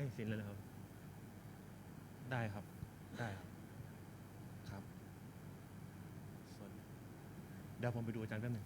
ให้สินเลยนะครับได้ครับได้ครับส่วนเดี๋ยวผมไปดูอาจารย์แป๊บหนึง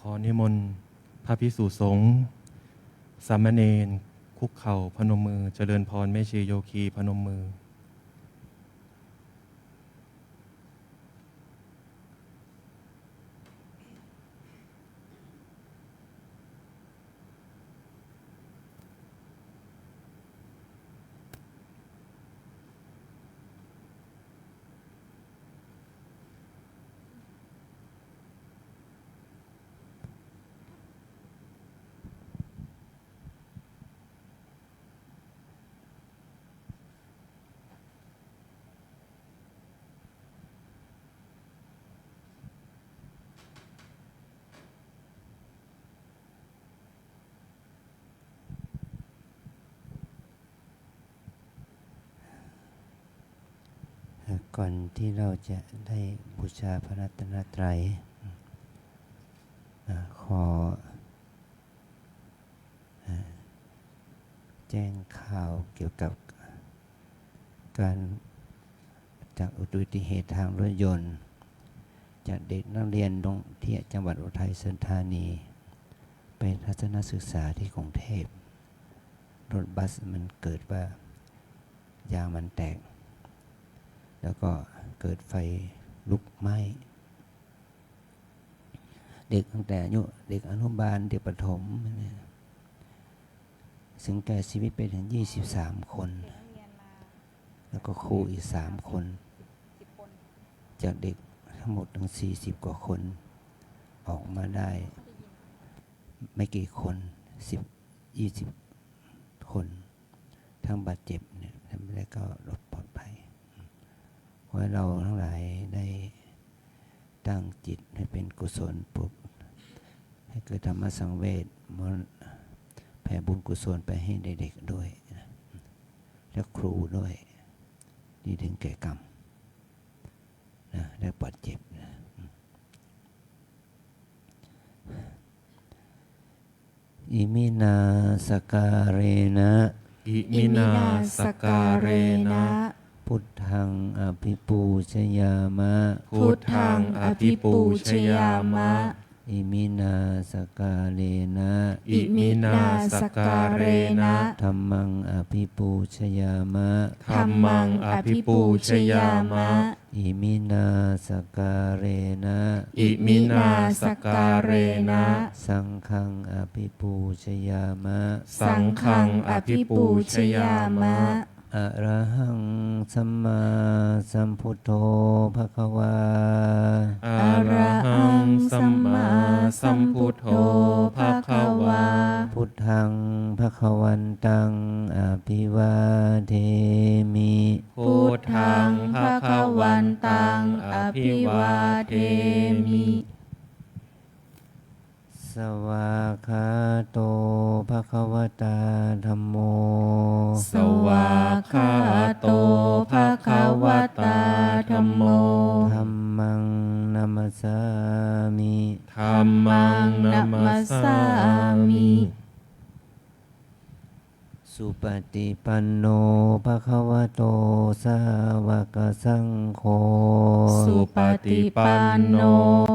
ขอนิมนต์พระภิกษุสงฆ์สามเณรคุกเข่าพนมมือเจริญพรแม่ชีโยคีพนมมือ ก่อนที่เราจะได้บูชาพระรัตนตรัยขอแจ้งข่าวเกี่ยวกับการจากอุบัติเหตุทางรถยนต์จากเด็กนักเรียนที่จังหวัดอุทัยธานีไปทัศนศึกษาที่กรุงเทพรถบัสมันเกิดว่ายางมันแตกแล้วก็เกิดไฟลุกไหม้เด็กตั้งแต่อายุเด็กอนุบาลเด็กประถมถึงแก่ชีวิตไปถึง23 คนแล้วก็ครูอีก3 คนจากเด็กทั้งหมดถึง40 กว่าคนออกมาได้ไม่กี่คน10-20 คนทั้งบาดเจ็บเนี่ยทำได้ก็รอดปลอดภัยขอให้เราทั้งหลายได้ตั้งจิตให้เป็นกุศลปลุกให้เกิดธรรมสังเวชแผ่บุญกุศลไปให้เด็กๆด้วยและครูด้วยที่ถึงแก่กรรมนะและบาดเจ็บนะอิมินาสการเรนะอิมินาสการเรนะ พุทธังอภิปูชยามะ พุทธังอภิปูชยามะ อิมินาสการเรนะ อิมินาสการเรนะ ธัมมังอภิปูชยามะ ธัมมังอภิปูชยามะ อิมินาสการเรนะ อิมินาสการเรนะ สังฆังอภิปูชยามะ สังฆังอภิปูชยามะ อะระหังสัมมาสัมพุทโธภควา อะระหังสัมมาสัมพุทโธภะคะวา พุทธังภควันตังอภิวาเทมิ พุทธังภะคะวันตังอภิวาเทมิ สวากขาโตภควตาธัมโม สวากขาโตภะคะวตาธัมโม ธัมมังนัมสสามิ ธัมมังนัมสสามิ สุปฏิปันโนภควโตสาวกสังโฆ สุปฏิปันโน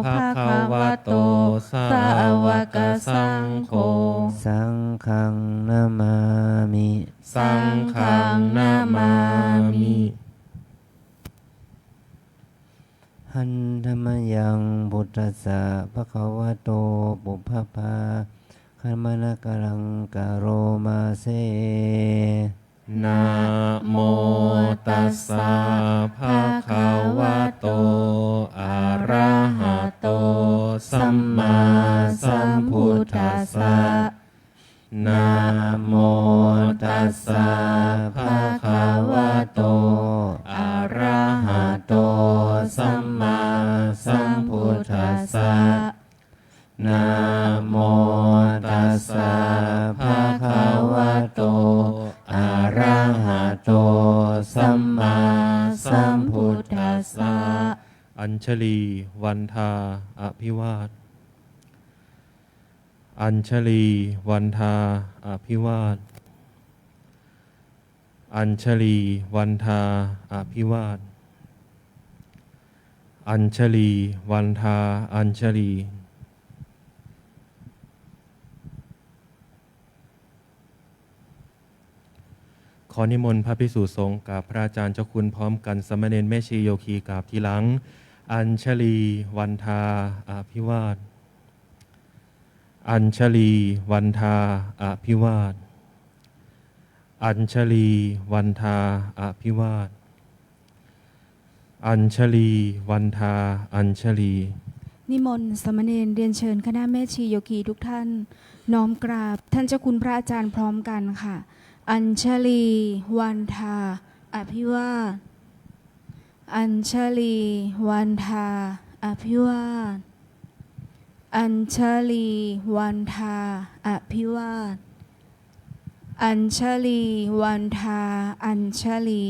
ภะคะวะโตสาวกสังโฆ สังฆังนามามิ สังฆังนามามิ หันธรรมยังพุทธัสสะภควโตปุพพาคัมมนะกรังกะโรมาเซ นะโมตัสสะภะคะวะโตอะระหะโตสัมมาสัมพุทธัสสะนะโมตัสสะภะคะวะโตอะระหะโตสัมมาสัมพุทธัสสะนะโมตัสสะภะคะวะโตอะระหะโตสัมมาสัมพุทธัสสะอัญชลีวันทาอภิวาทอัญชลีวันทาอภิวาทอัญชลีวันทาอภิวาทอัญชลีวันทาอัญชลีขอนิมนต์พระภิกษุสงฆ์กับพระอาจารย์เจ้าคุณพร้อมกันสมณเณรแม่ชีโยคีกราบทีหลังอัญชลีวันทาอภิวาทอัญชลีวันทาอภิวาทอัญชลีวันทาอภิวาทอัญชลีวันทาอัญชลีนิมนต์สามเณรเรียนเชิญคณะแม่ชีโยคีทุกท่านน้อมกราบท่านเจ้าคุณพระอาจารย์พร้อมกันค่ะอัญชลีวันทาอภิวาทอัญชลีวันทาอภิวาทอัญชลีวันทาอภิวาทอัญชลีวันทาอัญชลี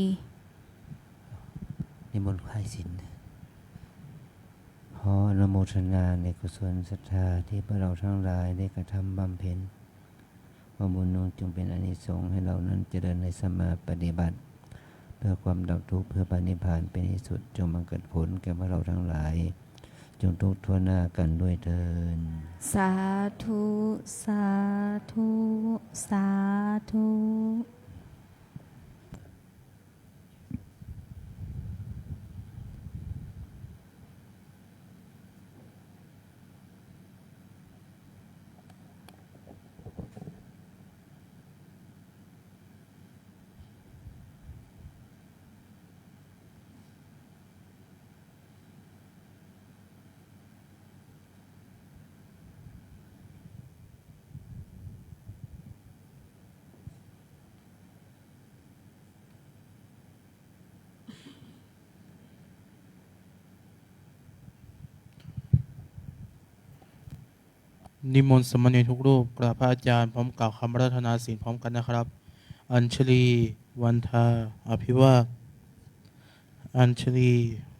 นิมนต์ค่ายศิลป์ขออนุโมทนาในกุศลศรัทธาที่พวกเราทั้งหลายได้กระทำบำเพ็ญว่าบุญนู้นจงเป็นอานิสงส์ให้เรานั้นเจริญในสมาปฏิบัติเพื่อความดับทุกข์เพื่อปณิพพานเป็นที่สุดจงบังเกิดผลแก่พวกเราทั้งหลายจงทุกข์ทั่วหน้ากันด้วยเถิด สาธุ สาธุ สาธุ นิมนต์สามเณรทุกรูปกราบพระอาจารย์พร้อมกล่าวคำรัตนาศีลพร้อมกันนะครับ อัญชลีวันทาอภิวาทอัญชลี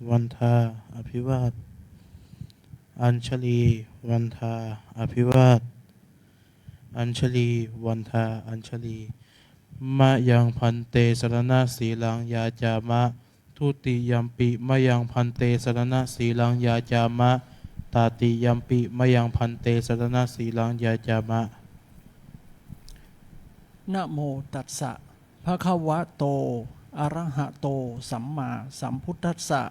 วันทาอภิวาทอัญชลีวันทาอภิวาทอัญชลีวันทาอัญชลีมะยังพันเตสรณะสีลังยาจามะทุติยัมปิมะยังพันเตสรณะสีลังยาจามะตาติยัมปิมะยังพันเตสรณะสีลังยาจามะ นะโมตัสสะภะคะวะโตอะระหะโตสัมมาสัมพุทธัสสะ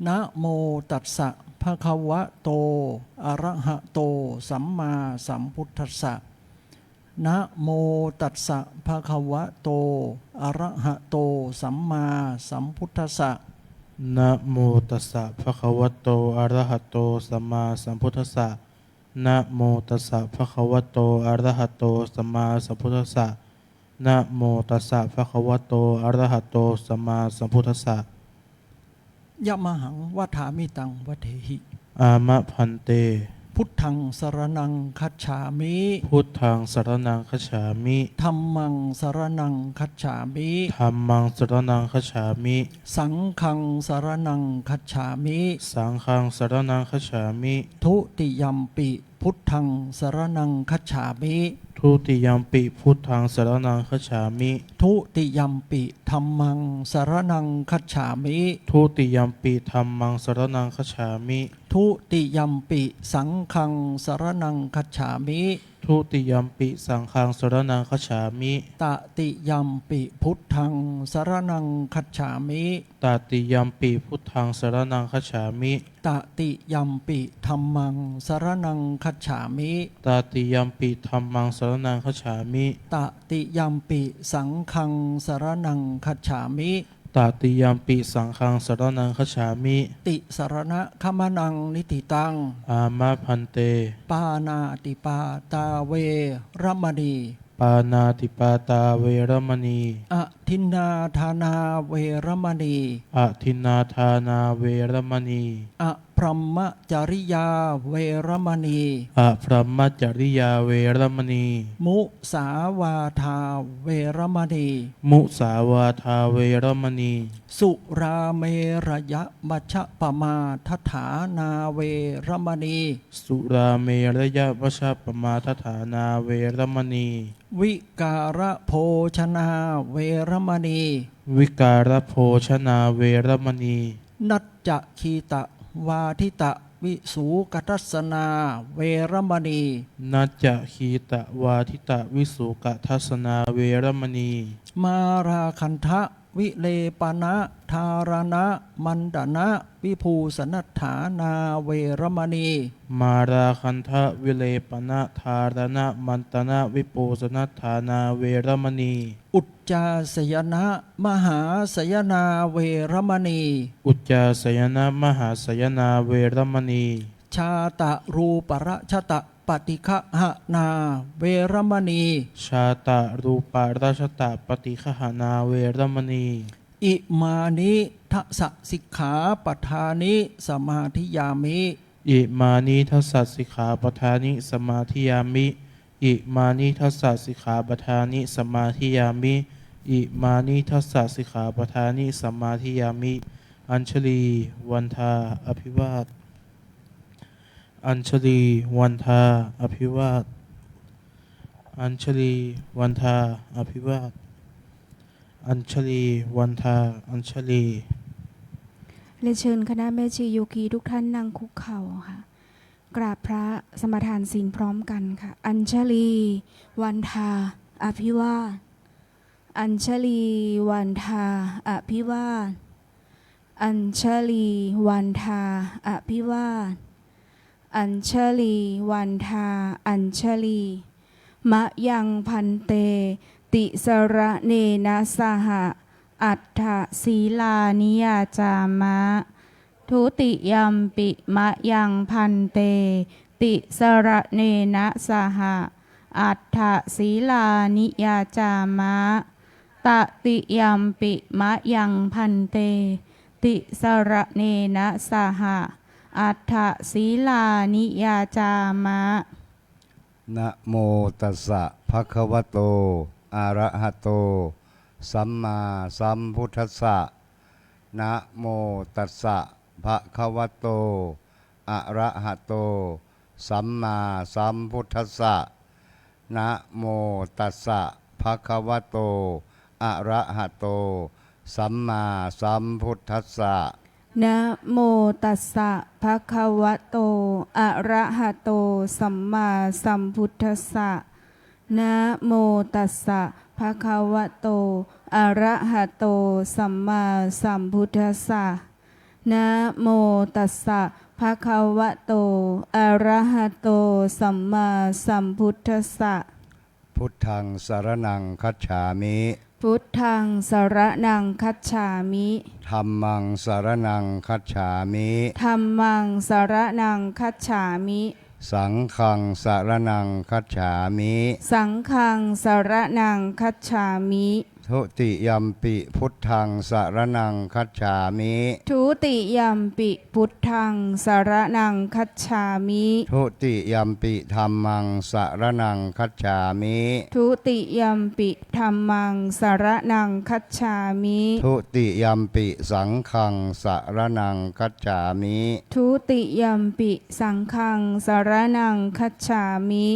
นะโมตัสสะภะคะวะโตอะระหะโตสัมมาสัมพุทธัสสะนะโมตัสสะภะคะวะโตอะระหะโตสัมมาสัมพุทธัสสะ นะโมตัสสะภะคะวะโตอะระหะโตสัมมาสัมพุทธัสสะนะโมตัสสะภะคะวะโตอะระหะโตสัมมาสัมพุทธัสสะนะโมตัสสะภะคะวะโตอะระหะโตสัมมาสัมพุทธัสสะ ยะมหังวัฏามิตังวะเทหิ อามะพันเต พุทธังสรณังคัจฉามิ พุทธังสรณังคัจฉามิ ธัมมังสรณังคัจฉามิ ธัมมังสรณังคัจฉามิ สังฆังสรณังคัจฉามิ สังฆังสรณังคัจฉามิ ทุติยัมปิพุทธังสรณังคัจฉามิ ทุติยัมปิพุทธังสรณังคัจฉามิ ทุติยัมปิธัมมังสรณังคัจฉามิ ทุติยัมปิธัมมังสรณังคัจฉามิ ทุติยัมปิสังฆังสรณังคัจฉามิ ทุติยัมปิสังฆังสรณังคัจฉามิ ตติยัมปิพุทธังสรณังคัจฉามิ ตติยัมปิพุทธังสรณังคัจฉามิ ตติยัมปิธัมมังสรณังคัจฉามิ ตติยัมปิธัมมังสรณังคัจฉามิ ตติยัมปิสังฆังสรณังคัจฉามิ ตติยัมปิสังฆังสรณังคัจฉามิ ติสรณะขมนังนิติตัง อามะพันเต ปานาติปาตาเวรมณี ปานาติปาตาเวรมณี อทินนาธานาเวรมณี อทินนาทานาเวรมณี อพรหมจริยาเวรมณี อพรหมจริยาเวรมณี มุสาวาทาเวรมณี มุสาวาทาเวรมณี สุราเมรยมัชฌปมาทฐานาเวรมณี สุราเมรยะวชปมาทฐานาเวรมณี วิการะโภชนาเวรมณี วิการโภชนาเวรมณี นัจจคีตะวาทิตะวิสูกทัสสนาเวรมณี นัจจคีตะวาทิตะวิสุกทัสนาเวรมณี มาราคันทะวิเลปนะธารณะมันดนะวิภูสนัฏฐานาเวรมณี มาราคันทะวิเลปนะธารณะมันตนะวิปูสนัฏฐานาเวรมณี อุจจาสยนะมหาสยนาเวรมณี อุจจาสยนะมหาสยนาเวรมณี ชาตะรูประชตะปฏิฆะหนาเวรมณี ชาตะรูปาราชตะปฏิฆหานาเวรมณี อิมานิทัสสะสิกขาปทานิสมาธิยามิ อิมานิทัสสะสิกขาปทานิสมาธิยามิ อิมานิทัสสะสิกขาปทานิสมาธิยามิ อิมานิทัสสะสิกขาปทานิสมาธิยามิ อัญชลีวันทาอภิวาทอัญชลีวันทาอภิวาทอัญชลีวันทาอภิวาทอัญชลีวันทาอัญชลี เรียนเชิญคณะแม่ชีโยคีทุกท่านนั่งคุกเข่าค่ะกราบพระสมทานศีลพร้อมกันค่ะอัญชลีวันทาอภิวาทอัญชลีวันทาอภิวาทอัญชลีวันทาอภิวาทอัญชลีวันทาอัญชลีมะยังพันเตติสระเนนะสหะอัฏฐศีลานิยาจามะทุติยัมปิมะยังพันเตติสระเนนะสหะอัฏฐศีลานิยาจามะตติยัมปิมะยังพันเตติสระเนนะสหะอัฏฐศีลานิยาจามะ นะโมตัสสะภะคะวะโตอะระหะโตสัมมาสัมพุทธัสสะนะโมตัสสะภะคะวะโตอะระหะโตสัมมาสัมพุทธัสสะนะโมตัสสะภะคะวะโตอะระหะโตสัมมาสัมพุทธัสสะ นะโมตัสสะภะคะวะโตอะระหะโตสัมมาสัมพุทธัสสะนะโมตัสสะภะคะวะโตอะระหะโตสัมมาสัมพุทธัสสะนะโมตัสสะภะคะวะโตอะระหะโตสัมมาสัมพุทธัสสะ พุทธังสรณังคัจฉามิ พุทธังสรณังคัจฉามิ ธัมมังสรณังคัจฉามิ ธัมมังสรณังคัจฉามิ สังฆังสรณังคัจฉามิ สังฆังสรณังคัจฉามิ ทุติยัมปิพุทธังสรณังคัจฉามิ ทุติยัมปิพุทธังสรณังคัจฉามิ ทุติยัมปิธัมมังสรณังคัจฉามิ ทุติยัมปิธัมมังสรณังคัจฉามิ ทุติยัมปิสังฆังสรณังคัจฉามิ ทุติยัมปิสังฆังสรณังคัจฉามิ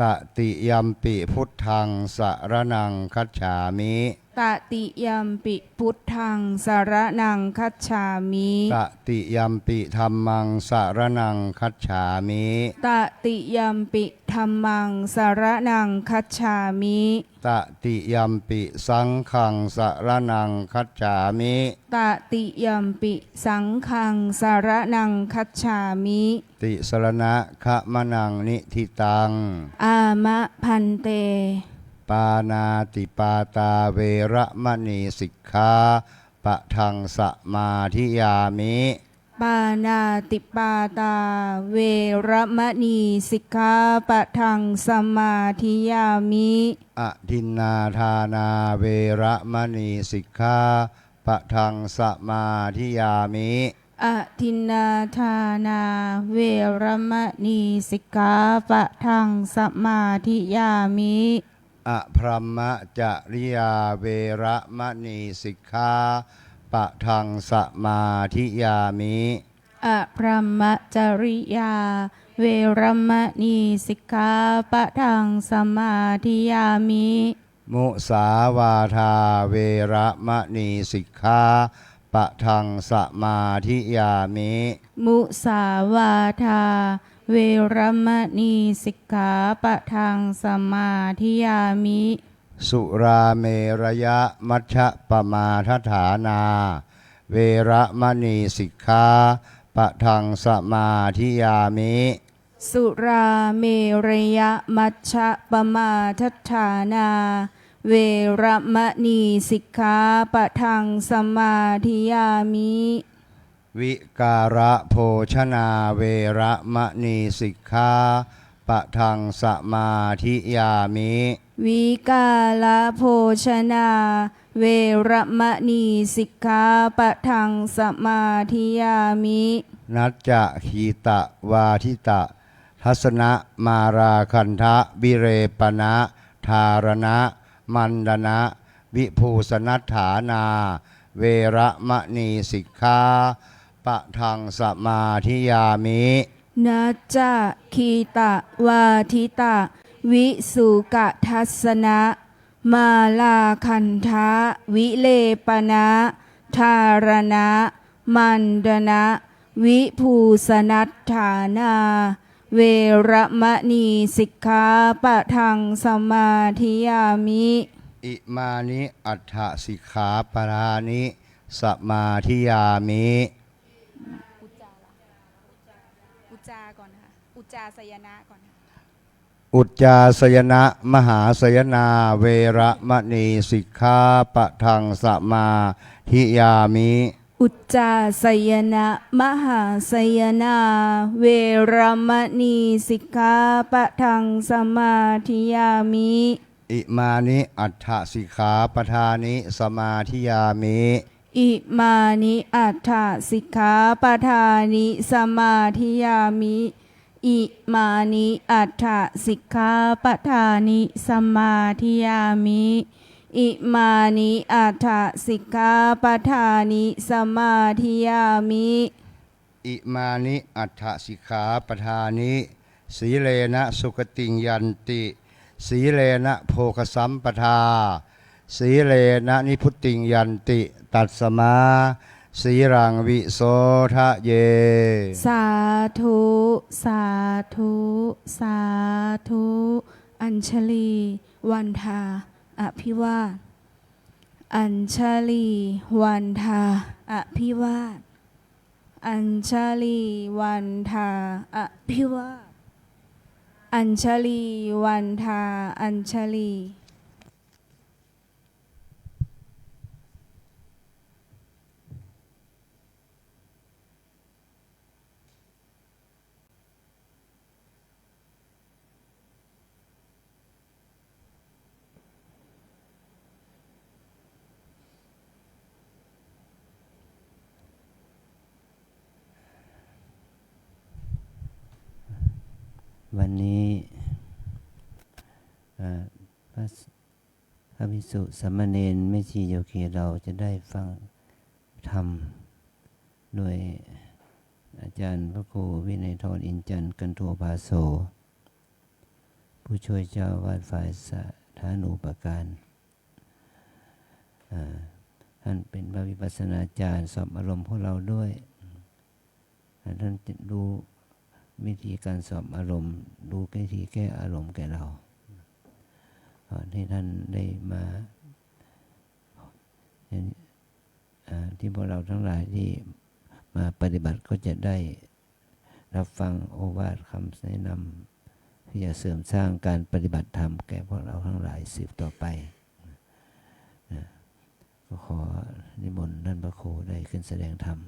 ตติยัมปิพุทธังสรณังคัจฉามิ ตติยัมปิพุทธังสรณังคัจฉามิ ตติยัมปิธัมมังสรณังคัจฉามิ ตติยัมปิธัมมังสรณังคัจฉามิ ตติยัมปิสังฆังสรณังคัจฉามิ ตติยัมปิสังฆังสรณังคัจฉามิ ติสรณะคะมะนังนิทิตัง อามะพันเต ปานาติปาตาเวระมณีสิกขาปะทังสมาธิยามิ ปานาติปาตาเวรมณีสิกขาปะทังสมาธิยามิ อทินนาทานาเวระมณีสิกขาปะทังสมาธิยามิ อทินนาทานาเวรมณีสิกขาปะทังสมาธิยามิ อพรหมจริยาเวระมณีสิกขาปะทังสมาธิยามิ อพรหมจริยาเวรมณีสิกขาปะทังสมาธิยามิ มุสาวาทาเวระมณีสิกขาปะทังสมาธิยามิ มุสาวาทาเวรมณีสิกขาปะทังสมาธิยามิ สุราเมรยะมัชฌะปมาทฐานา เวระมณีสิกขาปะทังสมาธิยามิ สุราเมรยมัชฌะปมาทัฏฐานา เวรมณีสิกขาปะทังสมาธิยามิ วิการะโภชนาเวระมณีสิกขาปะทังสมาธิยามิ วิกาลโภชนาเวรมณีสิกขาปะทังสมาธิยามิ นัจจะขีตะวาทิตะทัสนะมาราคันทะวิเรปนะธารณะมันดนะวิภูสนัฏฐานา เ เวระมะนีสิกขาปะทังสมาธิยามิ นาจาคีตะวาทิตะวิสุกะทัสสนะมาลาคันทะวิเลปนะธารณะมันดนะวิภูสนัตฐานา เวระมะนีสิกขาปะทังสมาธิยามิ อิมานิอัฏฐสิกขาปะรานิสมาธิยามิ อุจจาก่อนค่ะอุจจาสยนะก่อนค่ะ อุจจาสยนะมหาสยนาเวระมะนีสิกขาปะทังสมาธิยามิ อุจจาสยนะมหาสยนาเวรมณีสิกขาปะทังสมาธิยามิ อิมานิอัฏฐสิกขาปทานิสมาธิยามิ อิมานิอัฏฐสิกขาปทานิสมาธิยามิ อิมานิอัฏฐสิกขาปทานิสมาธิยามิ อิมานิอัฏฐสิกขาปทานิสมาธิยามิ อิมานิอัฏฐสิกขาปทานิสีเลนะสุขติงยันติสีเลนะโภคสัมปทาสีเลนะนิพุตติงยันติตัสมาสีรังวิโสทะเย สาธุ สาธุ สาธุ อัญชลี วันทา อภิวาท อัญชลี วันทา อภิวาท อัญชลี วันทา อภิวาท อัญชลี วันทา อัญชลี วันนี้พระภิกษุสามเณรแม่ชีโยคีเราจะได้ฟังธรรมโดยอาจารย์พระครูวินัยทรอินจันทร์กันโทภาโสผู้ช่วยเจ้าวาดฝ่ายสาธารณูปการท่านเป็นพระวิปัสสนาจารย์สอบอารมณ์พวกเราด้วยท่านจะรู้วิธีการสอบอารมณ์ดูวิธีแก้อารมณ์แก่เราที่ท่านได้มาที่พวกเราทั้งหลายที่มาปฏิบัติก็จะได้รับฟังโอวาทคำแนะนำที่จะเสริมสร้างการปฏิบัติธรรมแก่พวกเราทั้งหลายสืบต่อไปก็ขอนิมนต์ท่านพระครูได้ขึ้นแสดงธรรม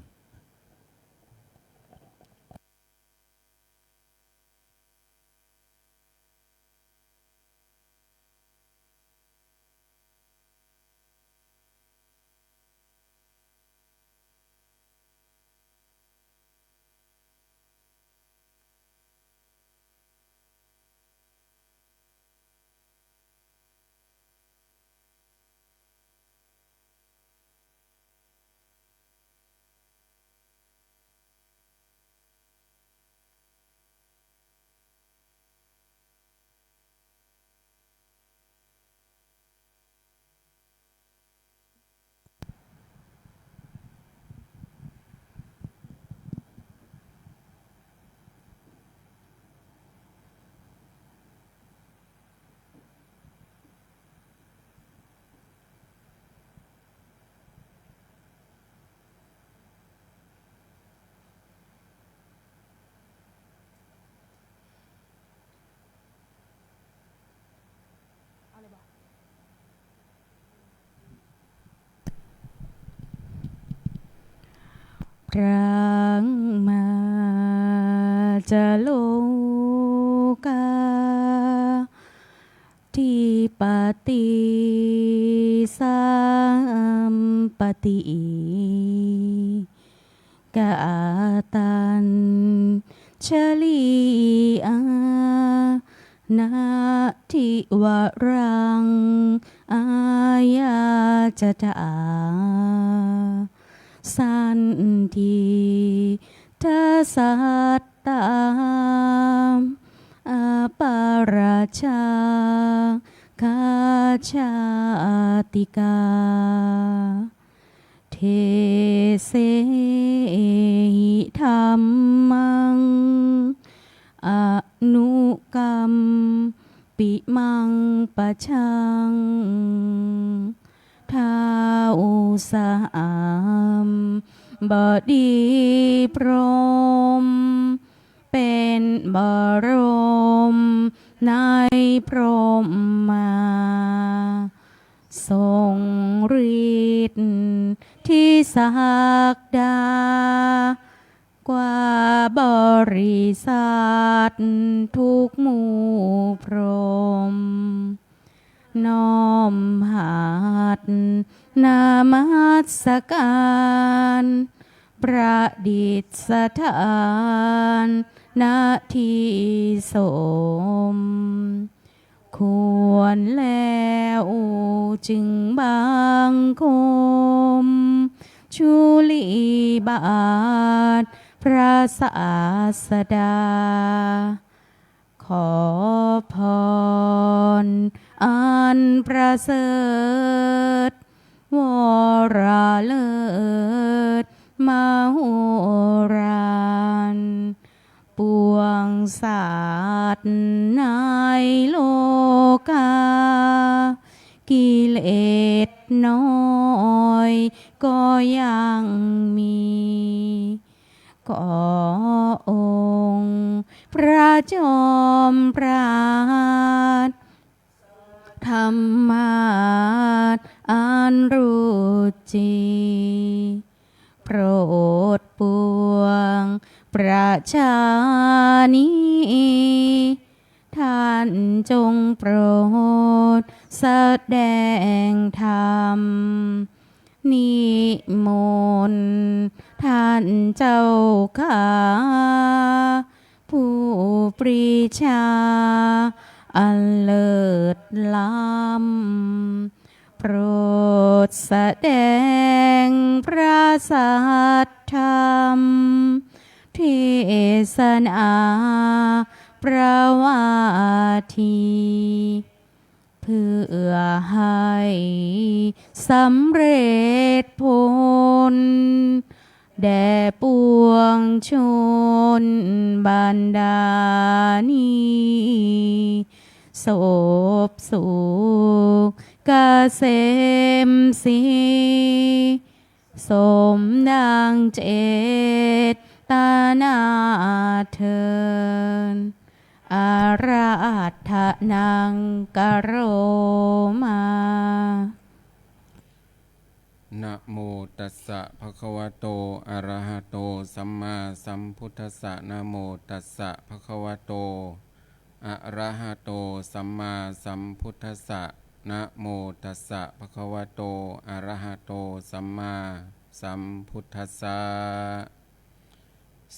พรังมาจะโลกาทิปติสัมปติกาตันชลีอานาทิวรังอายาจตา ทิทัสสัตตามอาปาราชาคาชาติกาเทเสหิธัมมังอนุกรรมปิมังปะชังท้าวสามบดีพรหมเป็นบรมในพรหมมาทรงฤทธิ์ที่ศักดากว่าบริษัททุกหมู่พรหมน้อมหัดนามัสการประดิษฐานณที่สมควรแล้วจึงบังคมชุลีบาทพระศาสดาขอพรอันประเสริฐวราเลิศมโหฬารปวงสัตว์ในโลกากิเลสน้อยก็ยังมีขอองค์พระจอมปราดธรรมาสอันรู้จริงโปรดปวงประชานีท่านจงโปรดแสดงธรรมนิมนต์ท่านเจ้าข้าผู้ปรีชาอันเลิศล้ำโปรดแสดงพระสัทธรรมเทศนาประวาทีเพื่อให้สำเร็จผลแด่ปวงชนบรรดานี้ศพสุขเกษมสีสมดังเจตนาเทินอาราธนังกโรมา นะโมตัสสะภะคะวะโตอะระหะโตสัมมาสัมพุทธัสสะนะโมตัสสะภะคะวะโตอะระหะโตสัมมาสัมพุทธัสสะนะโมตัสสะภะคะวะโตอะระหะโตสัมมาสัมพุทธัสสะ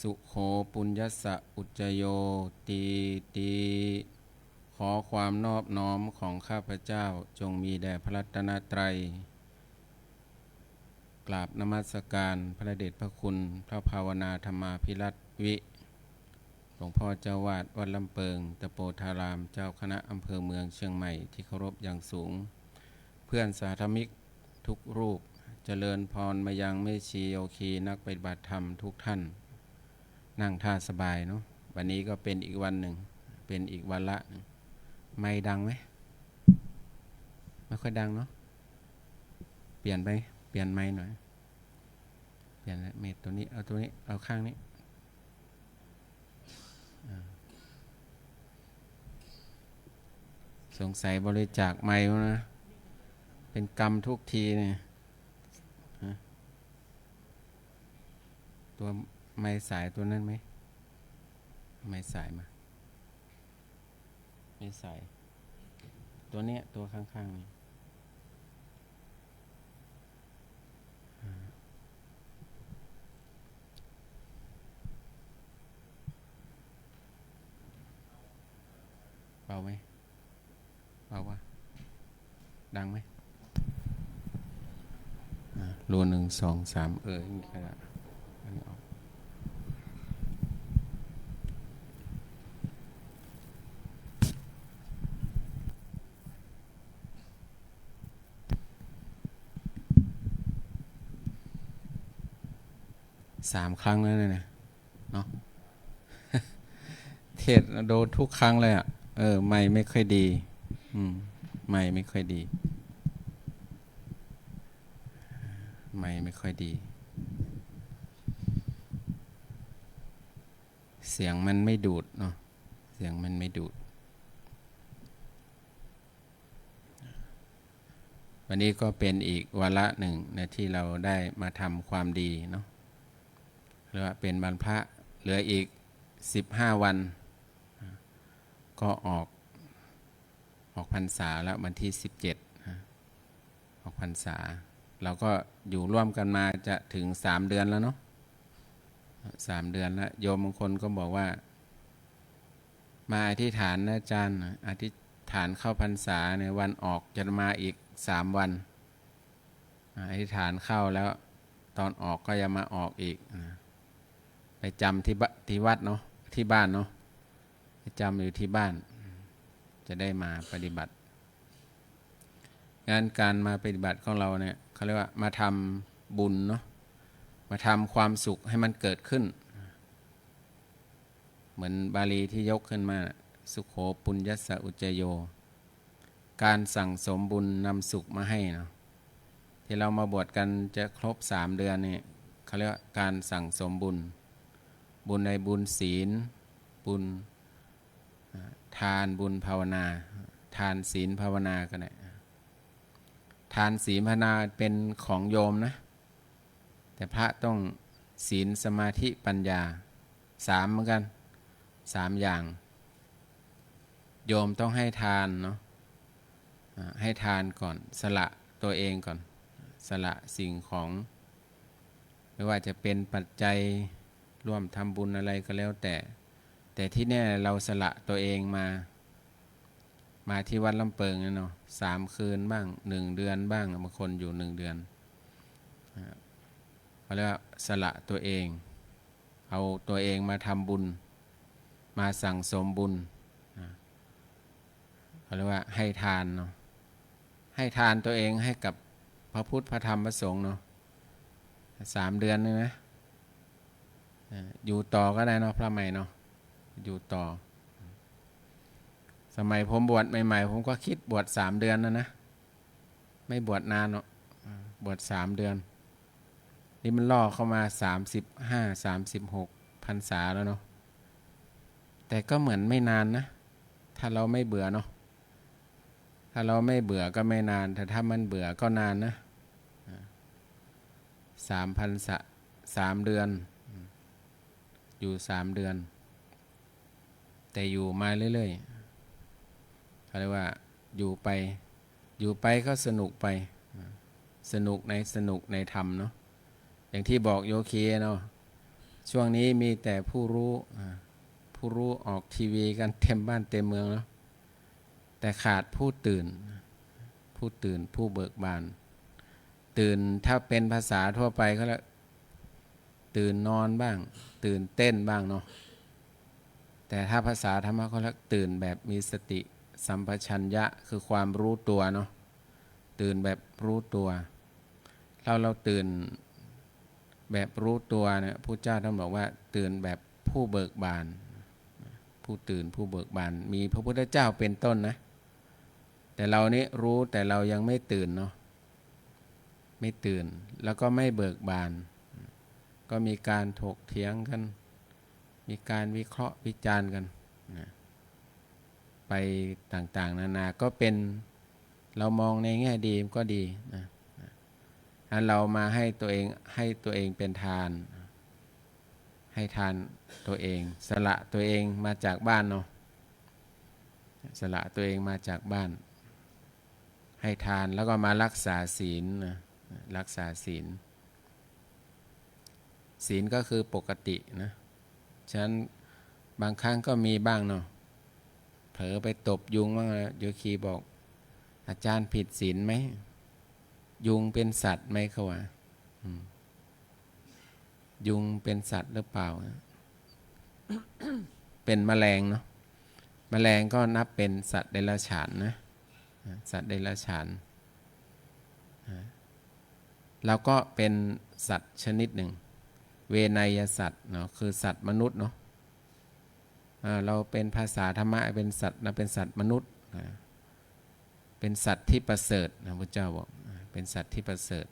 สุโขปุญญัสสะอุจจโยตีติขอความนอบน้อมของข้าพเจ้าจงมีแด่พระรัตนตรัยกราบนมัสการพระเดชพระคุณพระภาวนาธรรมาภิรัตน์วิหลวงพ่อเจ้าวาดวัดลำเปิงตะโปธารามเจ้าคณะอำเภอเมืองเชียงใหม่ที่เคารพอย่างสูงเพื่อนสาธมิกทุกรูปเจริญพรมายังแม่ชีโยคีนักปฏิบัติธรรมทุกท่านนั่งท่าสบายเนาะวันนี้ก็เป็นอีกวันหนึ่งเป็นอีกวันละไม่ดังไหมไม่ค่อยดังเนาะเปลี่ยนไม้หน่อยเปลี่ยนเมตตัวนี้เอาตัวนี้เอาข้างนี้สงสัยบริจาคไม้นะเป็นกรรมทุกทีเนี่ยตัวไม้สายตัวนั้นไหมไม้สายมาไม้สายตัวเนี้ยตัวข้างๆนี่เบาไหมเบาวะดังไหมรู1 2 3อย่างนี้ก็ได้ 3 ครั้งแล้วเนี่ยเนาะ เทศโดนทุกครั้งเลยอ่ะไม่ค่อยดีไม่ค่อยดีไม่ค่อยดีเสียงมันไม่ดูดเนาะเสียงมันไม่ดูดวันนี้ก็เป็นอีกวาระหนึ่งนะที่เราได้มาทำความดีเนาะหรือว่าเป็นวันพระเหลืออีก15 วันก็ออกพรรษาแล้ววันที่17ออกพรรษาเราก็อยู่ร่วมกันมาจะถึง3 เดือนแล้วเนาะ3 เดือนแล้วโยมบางคนก็บอกว่ามาอธิษฐานนะอาจารย์อธิษฐานเข้าพรรษาในวันออกจะมาอีก3 วันอธิษฐานเข้าแล้วตอนออกก็จะมาออกอีกไปจำที่วัดเนาะที่บ้านเนาะไปจำอยู่ที่บ้านจะได้มาปฏิบัติงานการมาปฏิบัติของเราเนี่ยเขาเรียกว่ามาทำบุญเนาะมาทำความสุขให้มันเกิดขึ้นเหมือนบาลีที่ยกขึ้นมาสุโขปุญญัสสะอุจจโยการสั่งสมบุญนำสุขมาให้เนาะที่เรามาบวชกันจะครบ3 เดือนนี่เขาเรียกว่าการสั่งสมบุญในบุญศีลบุญทานบุญภาวนาทานศีลภาวนากันเนี่ยทานศีลภาวนาเป็นของโยมนะแต่พระต้องศีลสมาธิปัญญา3เหมือนกัน3 อย่างโยมต้องให้ทานเนาะให้ทานก่อนสละตัวเองก่อนสละสิ่งของไม่ว่าจะเป็นปัจจัยร่วมทำบุญอะไรก็แล้วแต่ที่แน่เราสละตัวเองมาที่วัดลำเปิงเนาะ3 คืนบ้าง1 เดือนบ้างบางคนอยู่1 เดือนเขาเรียกว่าสละตัวเองเอาตัวเองมาทำบุญมาสั่งสมบุญเขาเรียกว่าให้ทานเนาะให้ทานตัวเองให้กับพระพุทธพระธรรมพระสงฆ์เนาะ3 เดือนนี่นะอยู่ต่อก็ได้เนาะพระใหม่เนาะอยู่ต่อสมัยผมบวชใหม่ๆผมก็คิดบวช3 เดือนนะไม่บวชนานเนาะบวช3 เดือนนี่มันล่อเข้ามา35-36 พรรษาแล้วเนาะแต่ก็เหมือนไม่นานนะถ้าเราไม่เบื่อเนาะถ้าเราไม่เบื่อก็ไม่นานแต่ถ้ามันเบื่อก็นานนะ3 พรรษา3 เดือนอยู่3 เดือนแต่อยู่มาเรื่อยๆเขาเรียกว่าอยู่ไปก็สนุกไปสนุกในธรรมเนาะอย่างที่บอกโยคีเนาะช่วงนี้มีแต่ผู้รู้ออกทีวีกันเต็มบ้านเต็มเมืองแล้วแต่ขาดผู้ตื่นผู้เบิกบานตื่นถ้าเป็นภาษาทั่วไปก็แล้วตื่นนอนบ้างตื่นเต้นบ้างเนาะแต่ถ้าภาษาธรรมะก็แล้วตื่นแบบมีสติสัมปชัญญะคือความรู้ตัวเนาะตื่นแบบรู้ตัวเราตื่นแบบรู้ตัวเนี่ยพระเจ้าท่านบอกว่าตื่นแบบผู้เบิกบานผู้ตื่นผู้เบิกบานมีพระพุทธเจ้าเป็นต้นนะแต่เรานี่รู้แต่เรายังไม่ตื่นเนาะไม่ตื่นแล้วก็ไม่เบิกบานก็มีการถกเถียงกันมีการวิเคราะห์วิจารณ์กันไปต่างๆนานาก็เป็นเรามองในแง่ดีก็ดีนะถ้าเรามาให้ตัวเองเป็นทานให้ทานตัวเองสละตัวเองมาจากบ้านเนาะสละตัวเองมาจากบ้านให้ทานแล้วก็มารักษาศีลนะรักษาศีลก็คือปกตินะฉะนั้นบางครั้งก็มีบ้างเนาะเผลอไปตบยุงบ้างโยคีบอกอาจารย์ผิดศีลไหมยุงเป็นสัตว์ไหมเขาว่ายุงเป็นสัตว์หรือเปล่า เป็นแมลงเนาะแมลงก็นับเป็นสัตว์เดรัจฉานนะสัตว์เดรัจฉานเราก็เป็นสัตว์ชนิดหนึ่ง เวไนยสัตว์เนาะคือสัตว์มนุษย์เนาะเราเป็นภาษาธรรมะเป็นสัตว์นะเป็นสัตว์มนุษย์เป็นสัตว์ที่ประเสริฐนะพระเจ้าบอกเป็นสัตว์ที่ประเสริฐ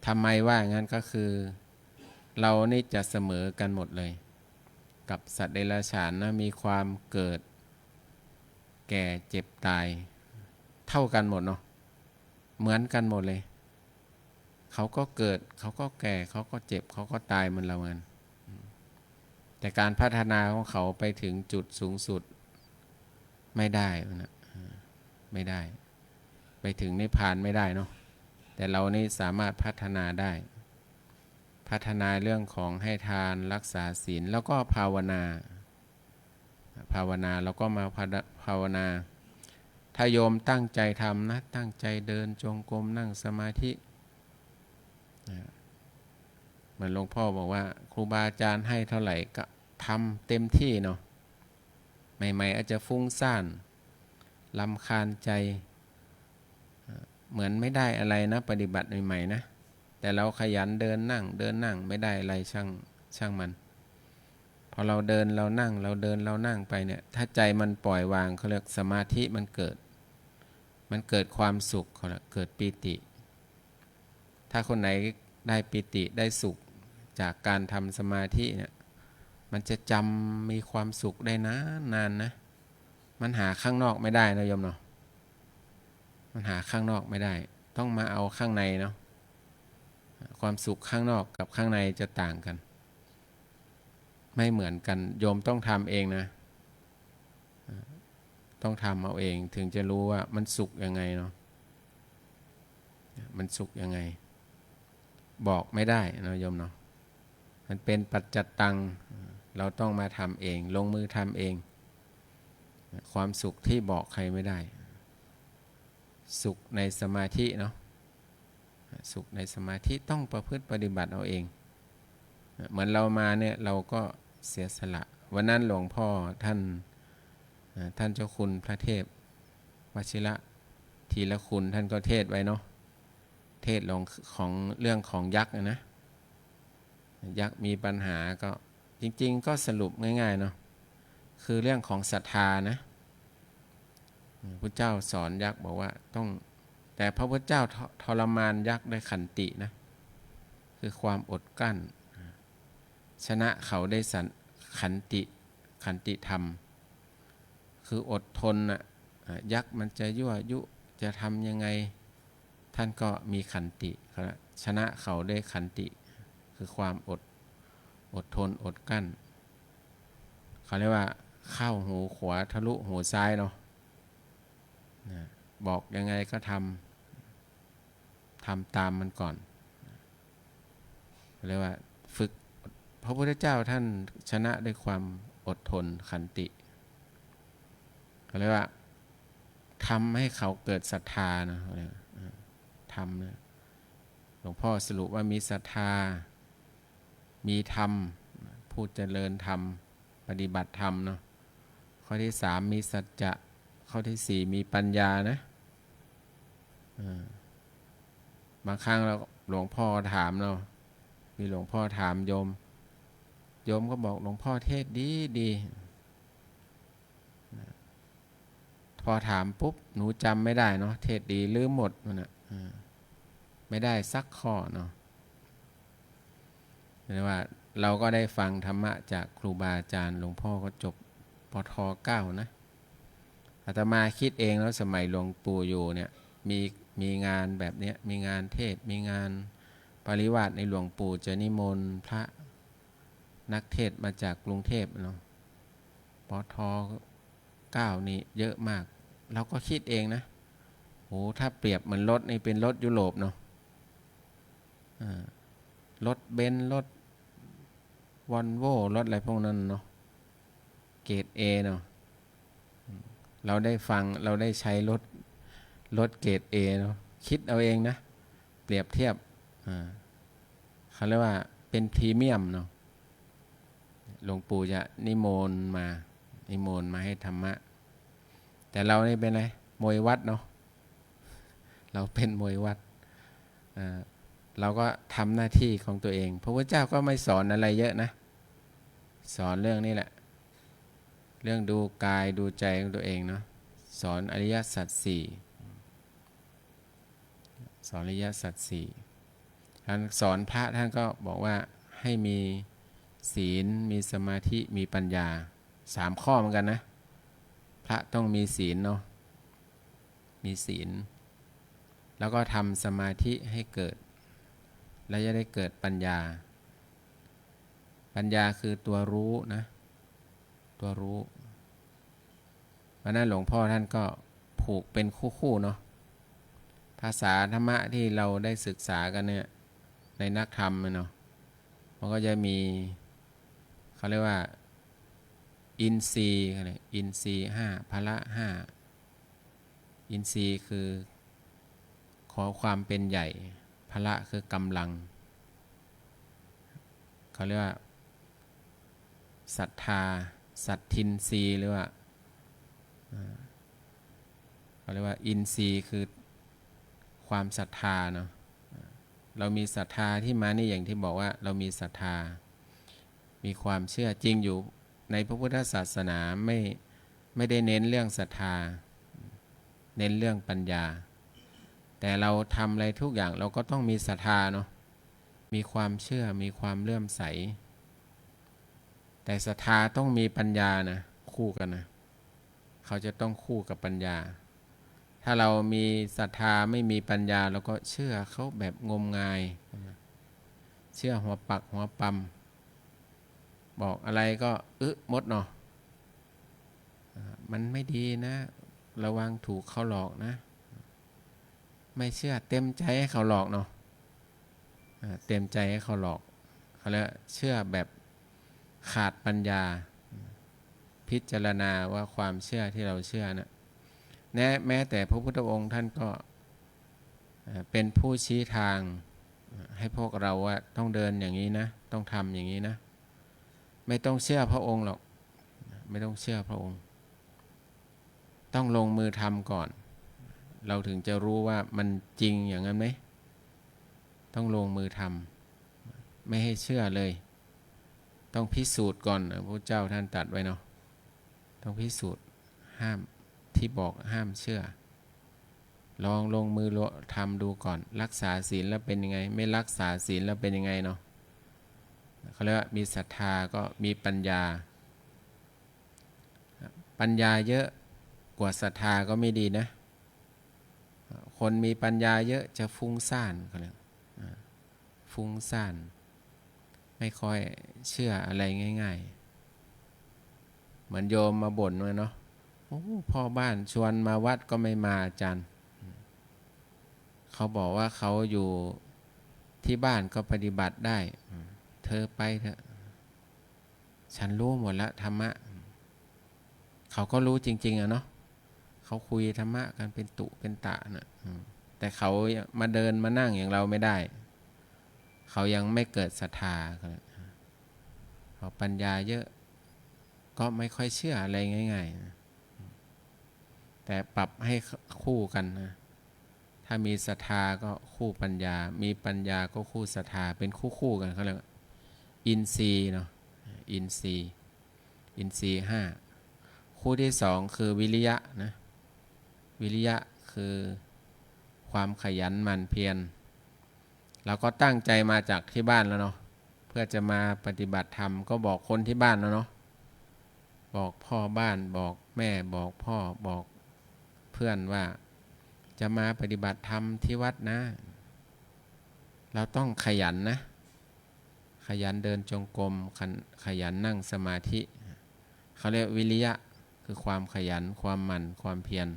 ทำไมว่างั้นก็คือเรานี่จะเสมอกันหมดเลยกับสัตว์เดรัจฉานนะมีความเกิดแก่เจ็บตายเท่ากันหมดเนาะเหมือนกันหมดเลยเขาก็เกิดเขาก็แก่เขาก็เจ็บเขาก็ตายเหมือนเราเหมือนแต่การพัฒนาของเขาไปถึงจุดสูงสุดไม่ได้นะไม่ได้ไปถึงนิพพานไม่ได้เนาะแต่เรานี่สามารถพัฒนาได้พัฒนาเรื่องของให้ทานรักษาศีลแล้วก็ภาวนาแล้วก็มาภาวนาถ้าโยมตั้งใจทำนะตั้งใจเดินจงกรมนั่งสมาธิเหมือนหลวงพ่อบอกว่าครูบาอาจารย์ให้เท่าไหร่ก็ทำเต็มที่เนาะใหม่ๆอาจจะฟุ้งซ่านรำคาญใจเหมือนไม่ได้อะไรนะปฏิบัติใหม่ๆนะแต่เราขยันเดินนั่งไม่ได้อะไรช่างมันพอเราเดินเรานั่งไปเนี่ยถ้าใจมันปล่อยวางเขาเรียกสมาธิมันเกิดความสุขเขาเรียกเกิดปีติถ้าคนไหนได้ปีติได้สุขจากการทำสมาธิเนี่ยมันจะจำมีความสุขได้นานนะมันหาข้างนอกไม่ได้นะโยมเนาะมันหาข้างนอกไม่ได้ต้องมาเอาข้างในเนาะความสุขข้างนอกกับข้างในจะต่างกันไม่เหมือนกันโยมต้องทำเองนะต้องทำเอาเองถึงจะรู้ว่ามันสุขยังไงเนาะมันสุขยังไงบอกไม่ได้นะโยมเนาะมันเป็นปัจจัตตังเราต้องมาทำเองลงมือทำเองความสุขที่บอกใครไม่ได้สุขในสมาธิเนาะสุขในสมาธิต้องประพฤติปฏิบัติเอาเองเหมือนเรามาเนี่ยเราก็เสียสละวันนั้นหลวงพ่อท่านเจ้าคุณพระเทพวชิระทีละคุณท่านก็เทศไว้เนาะเทศของเรื่องของยักษ์นะยักษ์มีปัญหาก็จริงๆก็สรุปง่ายๆเนาะคือเรื่องของศรัทธานะพระเจ้าสอนยักษ์บอกว่าต้องแต่พระพุทธเจ้าทรมานยักษ์ด้วยขันตินะคือความอดกั้นชนะเขาได้ขันติธรรมคืออดทนนะยักษ์มันจะยั่วยุจะทำยังไงท่านก็มีขันติชนะเขาได้ขันติคือความอดทนอดกั้นเขาเรียกว่าเข้าหูขวาทะลุหูซ้ายเนาะบอกยังไงก็ทำตามมันก่อนเรียกว่าฝึกพระพุทธเจ้าท่านชนะด้วยความอดทนขันติเขาเรียกว่าทำให้เขาเกิดศรัทธานะทำนะหลวงพ่อสรุปว่ามีศรัทธามีธรรมพูดเจริญธรรมปฏิบัติธรรมเนาะข้อที่3มีสัจจะข้อที่4มีปัญญานะบางครั้งเราหลวงพ่อถามเรามีหลวงพ่อถามโยมก็บอกหลวงพ่อเทศดีพอถามปุ๊บหนูจำไม่ได้เนาะเทศดีลืมหมดมันอ่ะไม่ได้สักข้อเนาะเรียกว่าเราก็ได้ฟังธรรมะจากครูบาอาจารย์หลวงพ่อก็จบปท.9นะอาตมาคิดเองแล้วสมัยหลวงปู่อยู่เนี่ยมีงานแบบนี้มีงานเทศมีงานปริวาสในหลวงปู่จะนิมนต์พระนักเทศมาจากกรุงเทพเนาะปท.9นี่เยอะมากเราก็คิดเองนะโอ้ถ้าเปรียบเหมือนรถนี่เป็นรถยุโรปเนาะรถเบนซ์รถวอลโว่รถอะไรพวกนั้นเนาะเกรด A เนาะเราได้ฟังเราได้ใช้รถเกรด A เนาะคิดเอาเองนะเปรียบเทียบเขาเรียกว่าเป็นพรีเมียมเนาะหลวงปู่จะนิมนต์มาให้ธรรมะแต่เรานี่เป็นอะไรมวยวัดเนาะเราเป็นมวยวัด เราก็ทำหน้าที่ของตัวเองพระพุทธเจ้าก็ไม่สอนอะไรเยอะนะสอนเรื่องนี้แหละเรื่องดูกายดูใจของตัวเองเนาะสอนอริยสัจสี่สอนอริยสัจสี่ท่านสอนพระท่านก็บอกว่าให้มีศีลมีสมาธิมีปัญญา3 ข้อเหมือนกันนะพระต้องมีศีลเนาะมีศีลแล้วก็ทำสมาธิให้เกิดแล้วจะได้เกิดปัญญาปัญญาคือตัวรู้นะตัวรู้เพราะนั้นหลวงพ่อท่านก็ผูกเป็นคู่ๆเนาะภาษาธรรมะที่เราได้ศึกษากันเนี่ยในนักธรรมเนาะมันก็จะมีเขาเรียกว่าอินทรีย์อะไรอินทรีย์5พละ5อินทรีย์คือขอความเป็นใหญ่พละคือกำลังเขาเรียกว่าศรัทธาสัตทินทรีย์หรือว่าเขาเรียกว่าอินทรีย์คือความศรัทธาเนาะเรามีศรัทธาที่มานี่อย่างที่บอกว่าเรามีศรัทธามีความเชื่อจริงอยู่ในพระพุทธศาสนาไม่ได้เน้นเรื่องศรัทธาเน้นเรื่องปัญญาแต่เราทำอะไรทุกอย่างเราก็ต้องมีศรัทธาเนาะมีความเชื่อมีความเลื่อมใสแต่ศรัทธาต้องมีปัญญานะคู่กันนะเขาจะต้องคู่กับปัญญาถ้าเรามีศรัทธาไม่มีปัญญาเราก็เชื่อเขาแบบงมงายเชื่อหัวปักหัวปั๊มบอกอะไรก็มดเนาะมันไม่ดีนะระวังถูกเขาหลอกนะไม่เชื่อเต็มใจให้เขาหลอกเนาะเต็มใจให้เขาหลอกเขาเรียกเชื่อแบบขาดปัญญาพิจารณาว่าความเชื่อที่เราเชื่อนะแม้แต่พระพุทธองค์ท่านก็เป็นผู้ชี้ทางให้พวกเราว่าต้องเดินอย่างนี้นะต้องทำอย่างนี้นะไม่ต้องเชื่อพระองค์หรอกไม่ต้องเชื่อพระองค์ต้องลงมือทำก่อนเราถึงจะรู้ว่ามันจริงอย่างนั้นไหมต้องลงมือทำไม่ให้เชื่อเลยต้องพิสูจน์ก่อนพระเจ้าท่านตรัสไว้เนาะต้องพิสูจน์ห้ามที่บอกห้ามเชื่อลองลงมือทำดูก่อนรักษาศีลแล้วเป็นยังไงไม่รักษาศีลแล้วเป็นยังไงเนาะเขาเรียกว่ามีศรัทธาก็มีปัญญาปัญญาเยอะกว่าศรัทธาก็ไม่ดีนะคนมีปัญญาเยอะจะฟุ้งซ่านเขาเรียกฟุ้งซ่านไม่ค่อยเชื่ออะไรง่ายๆเหมือนโยมมาบ่นเลยเนาะโอ้พ่อบ้านชวนมาวัดก็ไม่มาอาจารย์เขาบอกว่าเขาอยู่ที่บ้านก็ปฏิบัติได้เธอไปเถอะฉันรู้หมดแล้วธรรมะเขาก็รู้จริงๆอะเนาะเขาคุยธรรมะกันเป็นตุเป็นตะนะแต่เขามาเดินมานั่งอย่างเราไม่ได้เขายังไม่เกิดศรัทธาเขาปัญญาเยอะก็ไม่ค่อยเชื่ออะไรง่ายๆแต่ปรับให้คู่กันนะถ้ามีศรัทธาก็คู่ปัญญามีปัญญาก็คู่ศรัทธาเป็นคู่กันเขาเรียกอินทรีย์เนาะอินทรีย์5คู่ที่2คือวิริยะนะวิริยะคือความขยันหมั่นเพียรเราก็ตั้งใจมาจากที่บ้านแล้วเนาะเพื่อจะมาปฏิบัติธรรมก็บอกคนที่บ้านแล้วเนาะบอกพ่อบ้านบอกแม่บอกพ่อบอกเพื่อนว่าจะมาปฏิบัติธรรมที่วัดนะเราต้องขยันนะขยันเดินจงกรมขยันนั่งสมาธิเขาเรียกวิริยะคือความขยันความหมั่นความเพียร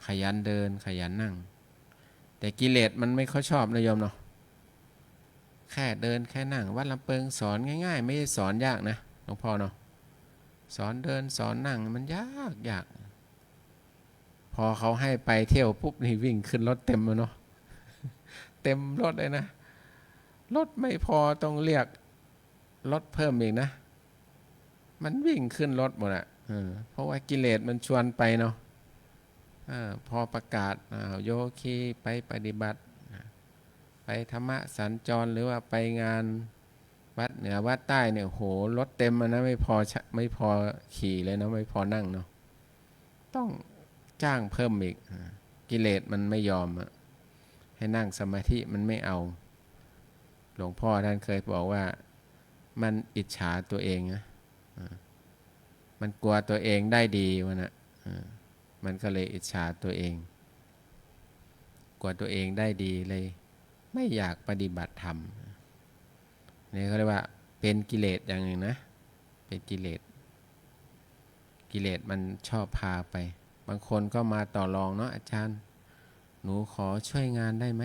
ขยันเดินขยันนั่งแต่กิเลสมันไม่ค่อยชอบนะโยมเนาะแค่เดินแค่นั่งวัดลำเปิงสอนง่ายๆไม่ได้สอนยากนะหลวงพ่อเนาะสอนเดินสอนนั่งมันยากพอเขาให้ไปเที่ยวปุ๊บนี่วิ่งขึ้นรถเต็มเลยเนาะเต็มรถเลยนะรถไม่พอต้องเรียกรถเพิ่มอีกนะมันวิ่งขึ้นรถหมดอะเพราะว่ากิเลสมันชวนไปเนาะพอประกาศโยคีไปปฏิบัติไป ไปธรรมะสัญจรหรือว่าไปงานวัดเหนือวัดใต้เนี่ยโหรถเต็มนะไม่พอขี่เลยนะไม่พอนั่งเนาะต้องจ้างเพิ่มอีกกิเลสมันไม่ยอมให้นั่งสมาธิมันไม่เอาหลวงพ่อท่านเคยบอกว่ามันอิจฉาตัวเองนะมันกลัวตัวเองได้ดีวะนะมันก็เลยอิจฉาตัวเองกลัวตัวเองได้ดีเลยไม่อยากปฏิบัติธรรมนี่เขาเรียกว่าเป็นกิเลสอย่างหนึ่งนะเป็นกิเลสมันชอบพาไปบางคนก็มาต่อรองเนาะอาจารย์หนูขอช่วยงานได้ไหม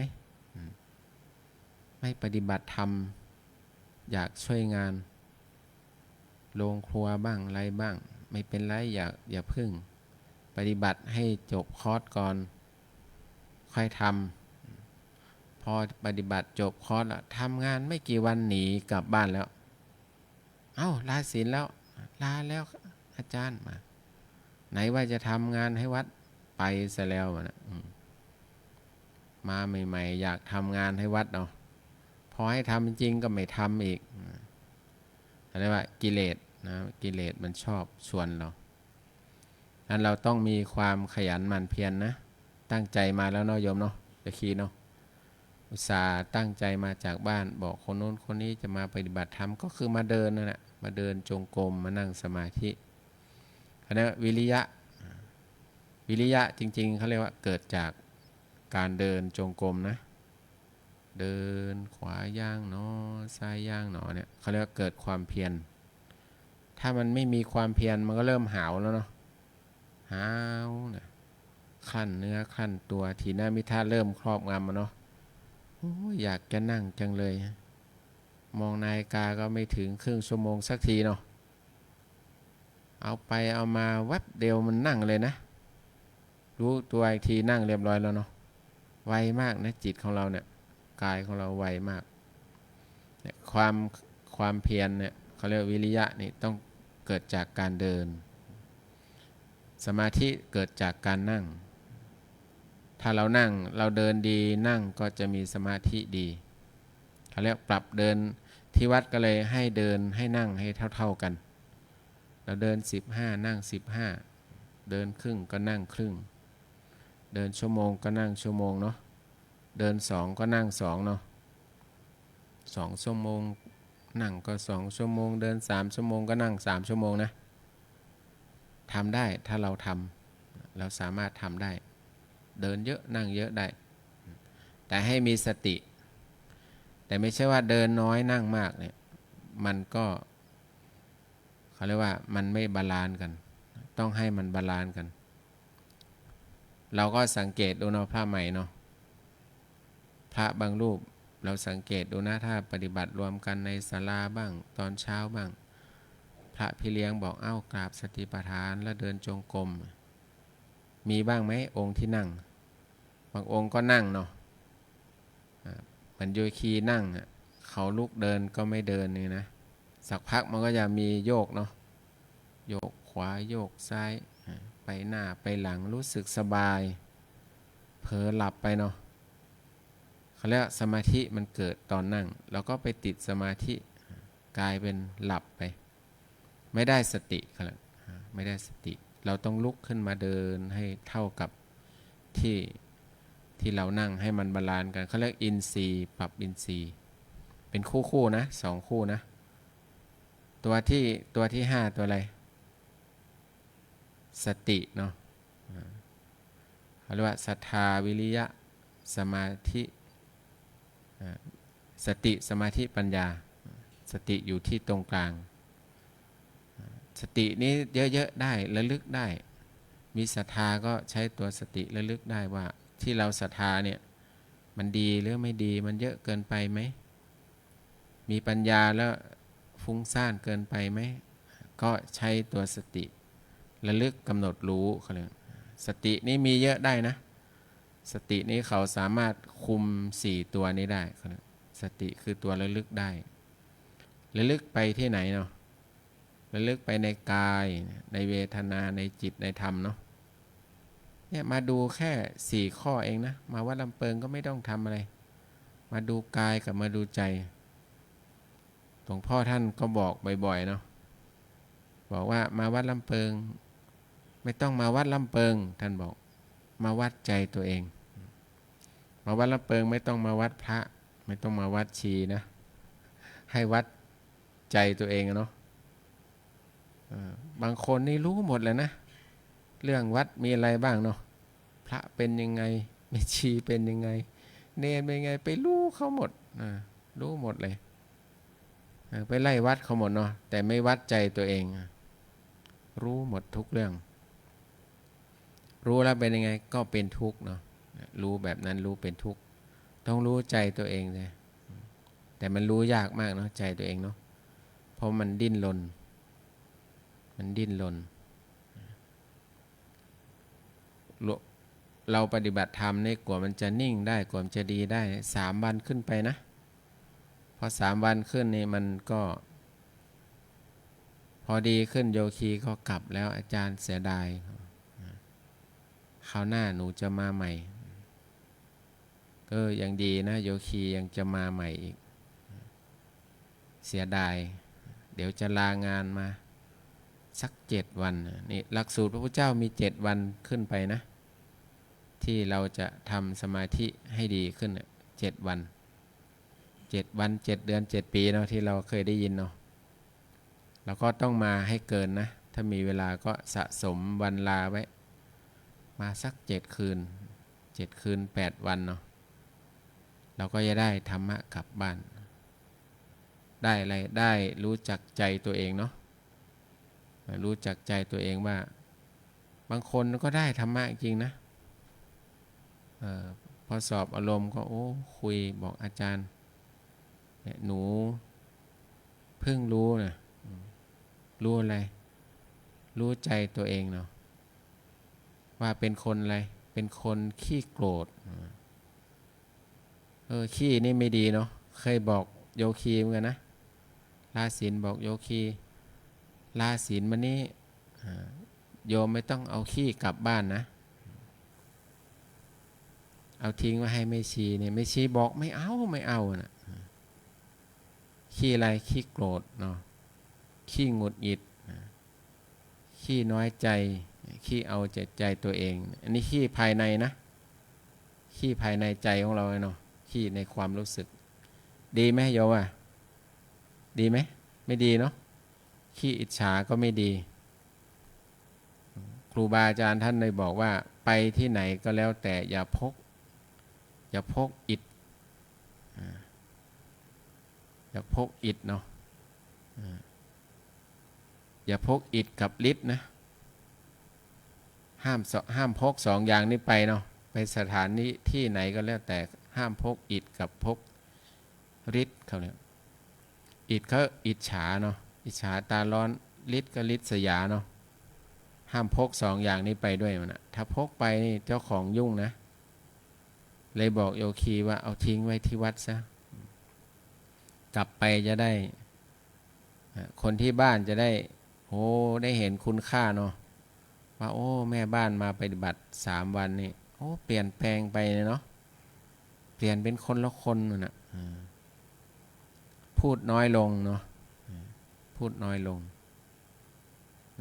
ไม่ปฏิบัติธรรมอยากช่วยงานโรงครัวบ้างอะไรบ้างไม่เป็นไรอย่าพึ่งปฏิบัติให้จบคอร์สก่อนค่อยทำพอปฏิบัติจบคอร์สทำงานไม่กี่วันหนีกลับบ้านแล้วเอ้าลาศีลแล้วลาแล้วอาจารย์มาไหนว่าจะทำงานให้วัดไปซะแล้วนะมาใหม่ๆอยากทำงานให้วัดเนาะพอให้ทำจริงก็ไม่ทำอีกเรียกว่ากิเลสนะกิเลสมันชอบชวนเรานั้นเราต้องมีความขยันหมั่นเพียรนะตั้งใจมาแล้วเนาะโยมเนาะจะคีเนาะอุตส่าห์ตั้งใจมาจากบ้านบอกคนโน้นคนนี้จะมาปฏิบัติธรรมก็คือมาเดินนั่นแหละมาเดินจงกรมมานั่งสมาธิอันนี้วิริยะจริงๆเขาเรียกว่าเกิดจากการเดินจงกรมนะเดินขวาย่างหนอซ้ายย่างหนอเนี่ยเขาเรียกว่าเกิดความเพียรถ้ามันไม่มีความเพียรมันก็เริ่มหาวแล้วเนาะหาวนะขั้นเนื้อขั้นตัวทีหน้ามิท่าเริ่มครอบงำมันเนาะโอ้อยากจะนั่งจังเลยมองนาฬิกาก็ไม่ถึงครึ่งชั่วโมงสักทีเนาะเอาไปเอามาแวบเดียวมันนั่งเลยนะรู้ตัวอีกทีนั่งเรียบร้อยแล้วเนาะไวมากนะจิตของเราเนี่ยกายของเราไวมากเนี่ยความเพียรเนี่ยเขาเรียกวิริยะนี่ต้องเกิดจากการเดินสมาธิเกิดจากการนั่งถ้าเรานั่งเราเดินดีนั่งก็จะมีสมาธิดีเขาเรียกปรับเดินที่วัดก็เลยให้เดินให้นั่งให้เท่ากันเราเดิน15นั่ง15เดินครึ่งก็นั่งครึ่งเดินชั่วโมงก็นั่งชั่วโมงเนาะเดิน2ก็นั่ง2เนาะ2ชั่วโมงนั่งก็2ชั่วโมงเดิน3ชั่วโมงก็นั่ง3ชั่วโมงนะทำได้ถ้าเราทำเราสามารถทำได้เดินเยอะนั่งเยอะได้แต่ให้มีสติแต่ไม่ใช่ว่าเดินน้อยนั่งมากเนี่ยมันก็เขาเรียกว่ามันไม่บาลานซ์กันต้องให้มันบาลานซ์กันเราก็สังเกตดูเนาะพระใหม่เนาะพระบางรูปเราสังเกตดูนะถ้าปฏิบัติรวมกันในศาลาบ้างตอนเช้าบ้างพระพี่เลี้ยงบอกเอ้ากราบสติปัฏฐานแล้วเดินจงกรมมีบ้างไหมองค์ที่นั่งบางองค์ก็นั่งเนาะปัญโยคีนั่งเขาลุกเดินก็ไม่เดินนี่นะสักพักมันก็จะมีโยกเนาะโยกขวาโยกซ้ายไปหน้าไปหลังรู้สึกสบายเผลอหลับไปเนาะเขาเรียกสมาธิมันเกิดตอนนั่งเราก็ไปติดสมาธิกลายเป็นหลับไปไม่ได้สติครับไม่ได้สติเราต้องลุกขึ้นมาเดินให้เท่ากับที่เรานั่งให้มันบาลานซ์กันเขาเรียกอินทรีย์ปรับอินทรีย์เป็นคู่นะ2คู่นะตัวที่5ตัวอะไรสติเนาะเขาเรียกว่าศรัทธาวิริยะสมาธิสติสมาธิปัญญาสติอยู่ที่ตรงกลางสตินี้เยอะๆได้ระลึกได้มีศรัทธาก็ใช้ตัวสติระลึกได้ว่าที่เราศรัทธาเนี่ยมันดีหรือไม่ดีมันเยอะเกินไปไหมมีปัญญาแล้วฟุ้งซ่านเกินไปไหมก็ใช้ตัวสติระลึกกำหนดรู้เขาเรียกสตินี้มีเยอะได้นะสตินี้เขาสามารถคุม4ตัวนี้ได้เขาเรียกสติคือตัวระลึกได้ระลึกไปที่ไหนเนาะระลึกไปในกายในเวทนาในจิตในธรรมเนาะเนี่ยมาดูแค่4ข้อเองนะมาวัดลำเปิงก็ไม่ต้องทำอะไร มาดูกายกับมาดูใจหลวงพ่อท่านก็บอกบ่อยๆเนาะบอกว่ามาวัดลำเปิงไม่ต้องมาวัดลำเปิงท่านบอกมาวัดใจตัวเองมาวัดลำเปิงไม่ต้องมาวัดพระไม่ต้องมาวัดชีนะให้วัดใจตัวเองเนาะบางคนนี่รู้หมดเลยนะเรื่องวัดมีอะไรบ้างเนาะพระเป็นยังไงแม่ชีเป็นยังไงเนรเป็นยังไงไปรู้เขาหมดรู้หมดเลยไปไล่วัดเขาหมดเนาะแต่ไม่วัดใจตัวเองรู้หมดทุกเรื่องรู้แล้วเป็นยังไงก็เป็นทุกข์เนาะรู้แบบนั้นรู้เป็นทุกข์ต้องรู้ใจตัวเองเลยแต่มันรู้ยากมากเนาะใจตัวเองเนาะเพราะมันดิ้นรนเราปฏิบัติธรรมนี่กว่ามันจะนิ่งได้กว่ามันจะดีได้3 วันขึ้นไปนะพอ3 วันขึ้นนี่มันก็พอดีขึ้นโยคีก็กลับแล้วอาจารย์เสียดายคราวหน้าหนูจะมาใหม่ก็ยังดีนะโยคียังจะมาใหม่อีกเสียดายเดี๋ยวจะลางานมาสัก7 วันนี่หลักสูตรพระพุทธเจ้ามี7 วันขึ้นไปนะที่เราจะทำสมาธิให้ดีขึ้น7 วัน7 วัน7 เดือน7 ปีเนาะที่เราเคยได้ยินเนาะเราก็ต้องมาให้เกินนะถ้ามีเวลาก็สะสมวันลาไว้มาสัก7 คืน7 คืน8 วันเนาะเราก็จะได้ธรรมะกลับบ้านได้อะไรได้รู้จักใจตัวเองเนาะรู้จักใจตัวเองว่าบางคนก็ได้ธรรมะจริงนะพอสอบอารมณ์ก็คุยบอกอาจารย์เนี่ยหนูเพิ่งรู้นะรู้อะไรรู้ใจตัวเองเนาะว่าเป็นคนอะไรเป็นคนขี้โกรธขี้นี่ไม่ดีเนาะเคยบอกโยคีเหมือนกันนะลาศีลบอกโยคีลาศีลวันนี้โยมไม่ต้องเอาขี้กลับบ้านนะเอาทิ้งไว้ให้แม่ชีเนี่ยแม่ชีบอกไม่เอานะขี้อะไรขี้โกรธเนาะขี้หงุดหงิดขี้น้อยใจขี้เอาใจตัวเองอันนี้ขี้ภายในนะขี้ภายในใจของเราเนาะขี้ในความรู้สึกดีไหมโยมดีไหมไม่ดีเนาะขี้อิจฉาก็ไม่ดีครูบาอาจารย์ท่านเลยบอกว่าไปที่ไหนก็แล้วแต่อย่าพกอิฐอย่าพกอิฐเนาะอย่าพกอิฐกับฤทธิ์นะห้ามพก2 อย่างนี้ไปเนาะไปสถานนี้ที่ไหนก็แล้วแต่ห้ามพกอิฐกับพกฤทธิ์เขาเนี่ยอิฐเขาอิจฉาเนาะอิจฉาตาร้อนฤทธิ์ก็ฤทธิ์สยาเนาะห้ามพก2 อย่างนี้ไปด้วยมันนะถ้าพกไปนี่เจ้าของยุ่งนะเลยบอกโยคีว่าเอาทิ้งไว้ที่วัดซะกลับไปจะได้คนที่บ้านจะได้ได้เห็นคุณค่าเนาะว่าแม่บ้านมาปฏิบัติ3 วันนี่เปลี่ยนแปลงไปเนาะเปลี่ยนเป็นคนละคนน่ะพูดน้อยลงเนาะพูดน้อยลง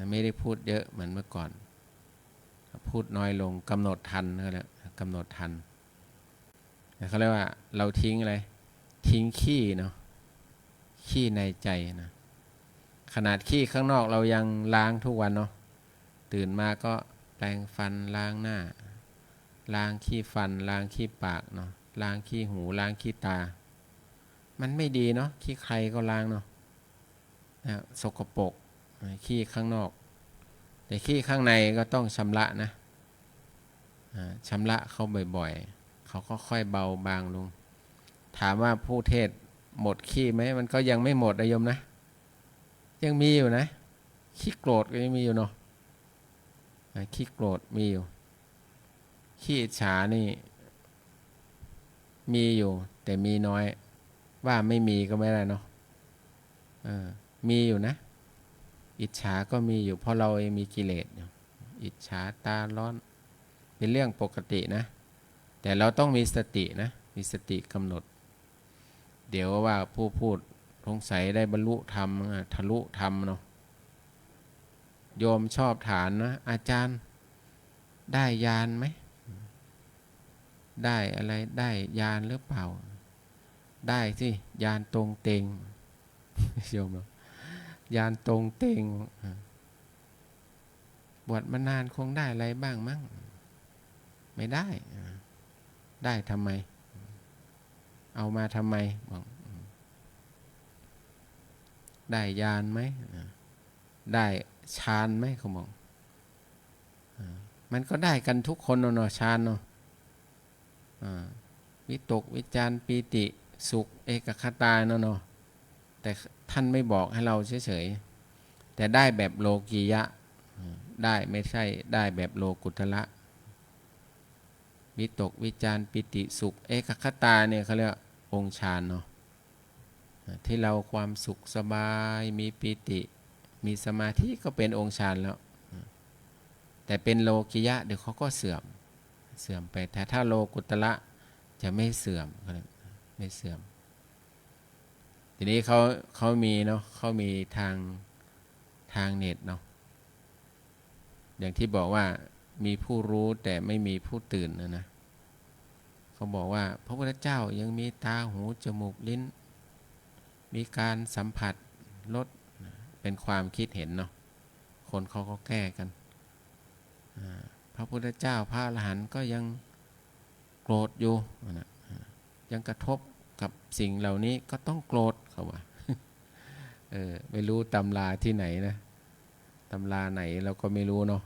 ไม่ได้พูดเยอะเหมือนเมื่อก่อนพูดน้อยลงกำหนดทันก็แล้วกำหนดทันเขาเรียกว่าเราทิ้งอะไรทิ้งขี้เนาะขี้ในใจนะขนาดขี้ข้างนอกเรายังล้างทุกวันเนาะตื่นมาก็แปรงฟันล้างหน้าล้างขี้ฟันล้างขี้ปากเนาะล้างขี้หูล้างขี้ตามันไม่ดีเนาะขี้ใครก็ล้างเนาะสกปรกขี้ข้างนอกแต่ขี้ข้างในก็ต้องชำระนะชำระเขาบ่อยๆเขาก็ค่อยเบาบางลงถามว่าผู้เทศหมดขี้ไหมมันก็ยังไม่หมดนะโยมนะยังมีอยู่นะขี้โกรธก็ยังมีอยู่เนาะขี้โกรธมีอยู่ขี้อิจฉานี่มีอยู่แต่มีน้อยว่าไม่มีก็ไม่ได้เนาะมีอยู่นะอิจฉาก็มีอยู่เพราะเราเองมีกิเลสอยู่อิจฉาตาร้อนเป็นเรื่องปกตินะแต่เราต้องมีสตินะมีสติกำหนด เดี๋ยวว่าผู้พูดสงสัยได้บรรลุธรรมทะลุธรรมเนาะโยมชอบถามนะอาจารย์ได้ญาณไหมได้อะไรได้ญาณหรือเปล่าได้สิญาณตรงเต็งโยมญาณตรงเต็งบวชมานานคงได้อะไรบ้างมั้งไม่ได้ได้ทำไมเอามาทำไมบอกได้ญาณไหมได้ฌานไหมเขาบอกมันก็ได้กันทุกคนเนาะฌานเนาะวิตกวิจารปีติสุขเอกคตาเนาะแต่ท่านไม่บอกให้เราเฉยๆแต่ได้แบบโลกียะได้ไม่ใช่ได้แบบโลกุตละวิตกวิจารปิติสุขเอกคตาเนี่ยเขาเรียกองค์ฌานเนาะที่เราความสุขสบายมีปิติมีสมาธิก็เป็นองค์ฌานแล้วแต่เป็นโลกิยะเดี๋ยวเขาก็เสื่อมไปแต่ถ้าโลกุตละจะไม่เสื่อมไม่เสื่อมทีนี้เขามีเนาะเขามีทางเน็ตเนาะอย่างที่บอกว่ามีผู้รู้แต่ไม่มีผู้ตื่นนะเขาบอกว่าพระพุทธเจ้ายังมีตาหูจมูกลิ้นมีการสัมผัสรสเป็นความคิดเห็นเนาะคนเขาก็แก้กันพระพุทธเจ้าพระอรหันต์ก็ยังโกรธอยู่นะยังกระทบกับสิ่งเหล่านี้ก็ต้องโกรธเขาว่าไม่รู้ตำราที่ไหนนะตำราไหนเราก็ไม่รู้เนาะ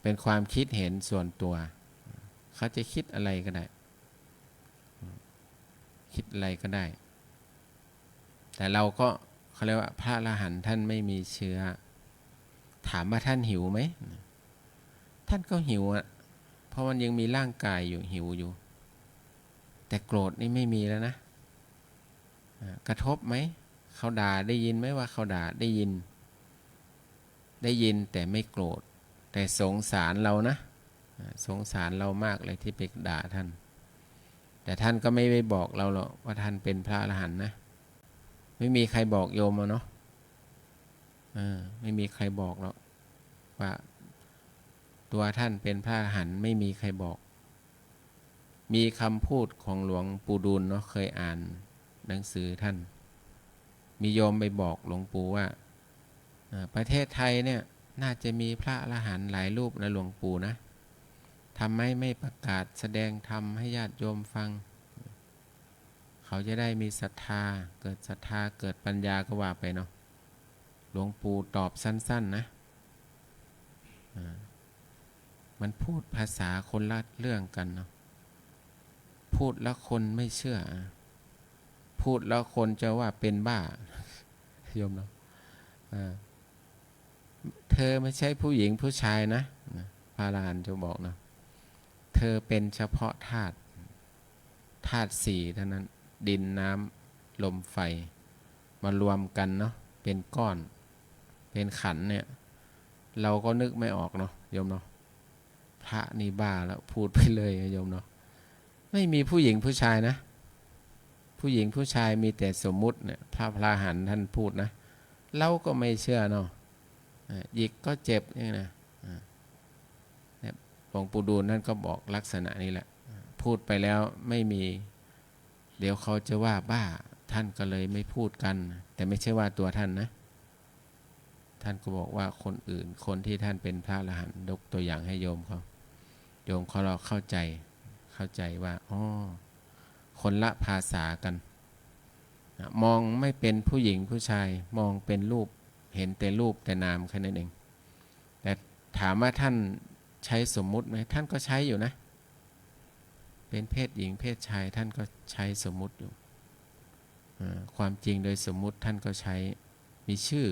เป็นความคิดเห็นส่วนตัวเขาจะคิดอะไรก็ได้คิดอะไรก็ได้แต่เราก็เขาเรียกว่าพระอรหันต์ท่านไม่มีเชื้อถามว่าท่านหิวไหมท่านก็หิวอ่ะเพราะมันยังมีร่างกายอยู่หิวอยู่แต่โกรธนี่ไม่มีแล้วนะกระทบไหมเขาด่าได้ยินไหมว่าเขาด่าได้ยินแต่ไม่โกรธแต่สงสารเรานะสงสารเรามากเลยที่ไปด่าท่านแต่ท่านก็ไม่ได้บอกเราหรอกว่าท่านเป็นพระอรหันต์นะไม่มีใครบอกโยมเนาะไม่มีใครบอกหรอกว่าตัวท่านเป็นพระอรหันต์ไม่มีใครบอกมีคำพูดของหลวงปู่ดูลเนาะเคยอ่านหนังสือท่านมีโยมไปบอกหลวงปู่ว่าประเทศไทยเนี่ยน่าจะมีพระอรหันต์หลายรูปนะหลวงปู่นะทำไมไม่ประกาศแสดงธรรมให้ญาติโยมฟังเขาจะได้มีศรัทธาเกิดศรัทธาเกิดปัญญาก็ว่าไปเนาะหลวงปู่ตอบสั้นๆนะมันพูดภาษาคนละเรื่องกันเนาะพูดแล้วคนไม่เชื่อพูดแล้วคนจะว่าเป็นบ้าโยมเนาะเธอไม่ใช่ผู้หญิงผู้ชายนะพระอรหันต์จะบอกนะเธอเป็นเฉพาะธาตุสี่เท่านั้นดินน้ำลมไฟมารวมกันเนาะเป็นก้อนเป็นขันเนี่ยเราก็นึกไม่ออกเนาะโยมเนาะพระนี่บ้าแล้วพูดไปเลยโยมเนาะไม่มีผู้หญิงผู้ชายนะผู้หญิงผู้ชายมีแต่สมมุติเนี่ยพระอรหันต์ท่านพูดนะเราก็ไม่เชื่อเนาะหยิกก็เจ็บนี่นะหลวงปู่ดูลท่านก็บอกลักษณะนี้แหละพูดไปแล้วไม่มีเดี๋ยวเขาจะว่าบ้าท่านก็เลยไม่พูดกันแต่ไม่ใช่ว่าตัวท่านนะท่านก็บอกว่าคนอื่นคนที่ท่านเป็นพระอรหันต์ยกตัวอย่างให้โยมเขาเราเข้าใจว่าอ๋อคนละภาษากันมองไม่เป็นผู้หญิงผู้ชายมองเป็นรูปเห็นแต่รูปแต่นามแค่นั้นเองแต่ถามว่าท่านใช้สมมุติไหมท่านก็ใช้อยู่นะเป็นเพศหญิงเพศชายท่านก็ใช้สมมุติอยู่ความจริงโดยสมมุติท่านก็ใช้มีชื่อ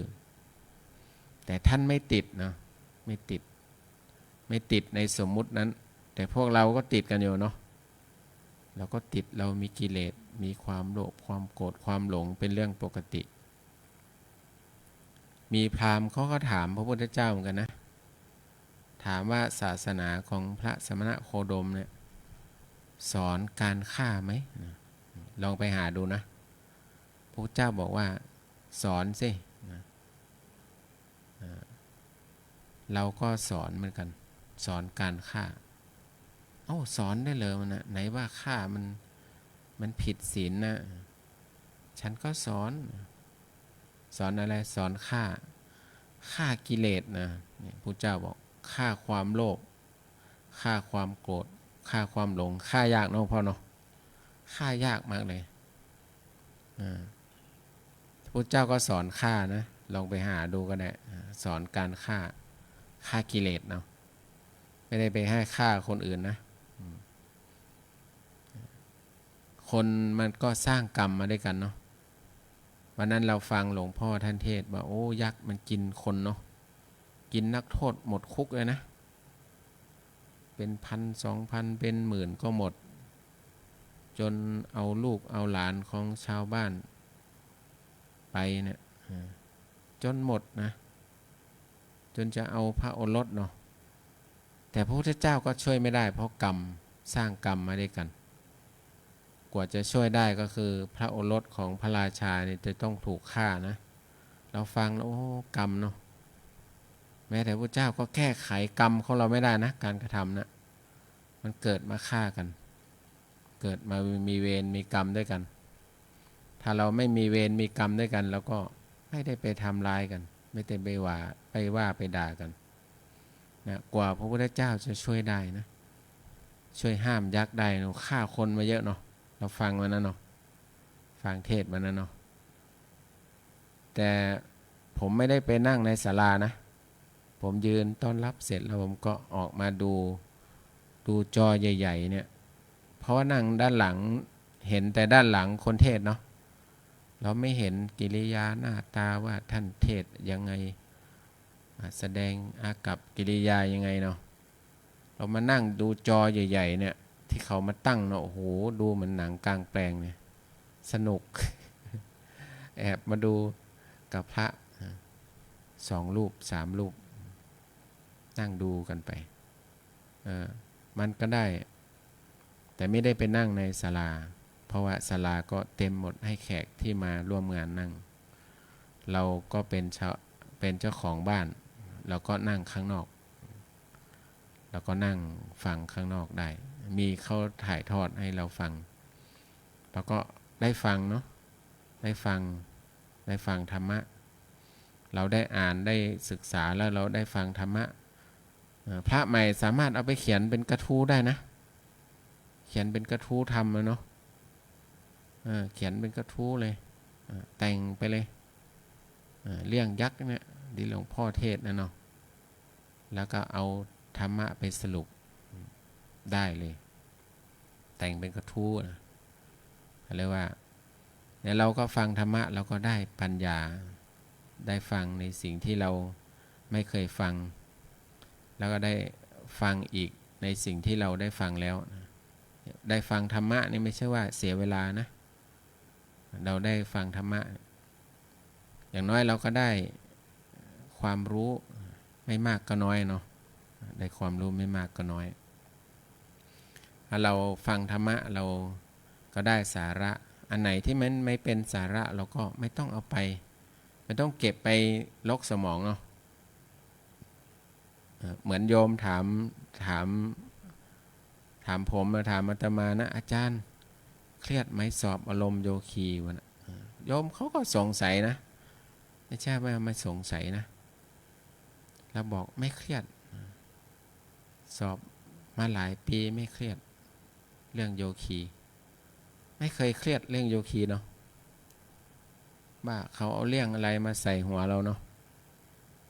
แต่ท่านไม่ติดนะไม่ติดในสมมุตินั้นแต่พวกเราก็ติดกันอยู่เนาะเราก็ติดเรามีกิเลสมีความโลภความโกรธความหลงเป็นเรื่องปกติมีพราหมณ์เขาก็ถามพระพุทธเจ้าเหมือนกันนะถามว่าศาสนาของพระสมณโคดมเนี่ยสอนการฆ่าไหม ลองไปหาดูนะพระเจ้าบอกว่าสอนสิเราก็สอนเหมือนกันสอนการฆ่าสอนได้เลยมันนะไหนว่าฆ่ามันผิดศีลนะฉันก็สอนอะไรสอนฆ่ากิเลสนะพระเจ้าบอกฆ่าความโลภฆ่าความโกรธฆ่าความหลงฆ่ายากเนาะพ่อเนาะฆ่ายากมากเลยพระเจ้าก็สอนฆ่านะลองไปหาดูก็ได้สอนการฆ่ากิเลสเนาะไม่ได้ไปให้ฆ่าคนอื่นนะคนมันก็สร้างกรรมมาด้วยกันเนาะวันนั้นเราฟังหลวงพ่อท่านเทศว่าโอ้ยักษ์มันกินคนเนาะกินนักโทษหมดคุกเลยนะเป็น1,000 2,000เป็นหมื่นก็หมดจนเอาลูกเอาหลานของชาวบ้านไปเนี่ยจนหมดนะจนจะเอาพระโอรสเนาะแต่พระพุทธเจ้าก็ช่วยไม่ได้เพราะกรรมสร้างกรรมมาด้วยกันกว่าจะช่วยได้ก็คือพระโอรสของพระราชาเนี่ยจะต้องถูกฆ่านะเราฟังแล้วโอ้กรรมเนาะแม้แต่พระเจ้าก็แก้ไขกรรมของเราไม่ได้นะการกระทำนะมันเกิดมาฆ่ากันเกิดมามีเวรมีกรรมด้วยกันถ้าเราไม่มีเวรมีกรรมด้วยกันเราก็ไม่ได้ไปทำร้ายกันไม่ได้ไปว่าไปด่ากันนะกว่าพระพุทธเจ้าจะช่วยได้นะช่วยห้ามยักษ์ได้เนาะฆ่าคนมาเยอะเนาะเราฟังมานะเนาะฟังเทศมานะเนาะแต่ผมไม่ได้ไปนั่งในศาลานะผมยืนต้อนรับเสร็จแล้วผมก็ออกมาดูจอใหญ่ๆเนี่ยเพราะว่านั่งด้านหลังเห็นแต่ด้านหลังคนเทศเนาะเราไม่เห็นกิริยาหน้าตาว่าท่านเทศยังไงแสดงอากับกิริยายังไงเนาะเรามานั่งดูจอใหญ่ๆเนี่ยที่เขามาตั้งเนาะโอ้โหดูเหมือนหนังกลางแปลงเนี่ยสนุก แอบมาดูกับพระ2 รูป 3 รูปนั่งดูกันไปมันก็ได้แต่ไม่ได้ไปนั่งในศาลาเพราะว่าศาลาก็เต็มหมดให้แขกที่มาร่วมงานนั่งเราก็เป็นเจ้าของบ้านเราก็นั่งข้างนอกเราก็นั่งฟังข้างนอกได้มีเขาถ่ายทอดให้เราฟังเราก็ได้ฟังเนาะได้ฟังธรรมะเราได้อ่านได้ศึกษาแล้วเราได้ฟังธรรมะพระใหม่สามารถเอาไปเขียนเป็นกระทู้ได้นะเขียนเป็นกระทู้ทำเลยเนาะเขียนเป็นกระทู้เลยแต่งไปเลยเรื่องยักษ์เนี่ยที่หลวงพ่อเทศนะเนาะแล้วก็เอาธรรมะไปสรุปได้เลยแต่งเป็นกระทู้นะเรียกว่าเนี่ยเราก็ฟังธรรมะเราก็ได้ปัญญาได้ฟังในสิ่งที่เราไม่เคยฟังแล้วก็ได้ฟังอีกในสิ่งที่เราได้ฟังแล้วได้ฟังธรรมะนี่ไม่ใช่ว่าเสียเวลานะเราได้ฟังธรรมะอย่างน้อยเราก็ได้ความรู้ไม่มากก็น้อยเนาะได้ความรู้ไม่มากก็น้อยถ้าเราฟังธรรมะเราก็ได้สาระอันไหนที่มันไม่เป็นสาระเราก็ไม่ต้องเอาไปไม่ต้องเก็บไปลกสมองเนาะเหมือนโยมถามผมมาถามอาตมานะอาจารย์เครียดไหมสอบอารมณ์โยคีวันโยมเขาก็สงสัยนะไม่ใช่ว่าไม่สงสัยนะเราบอกไม่เครียดสอบมาหลายปีไม่เครียดเรื่องโยคีไม่เคยเครียดเรื่องโยคีเนาะว่าเขาเอาเรื่องอะไรมาใส่หัวเราเนาะ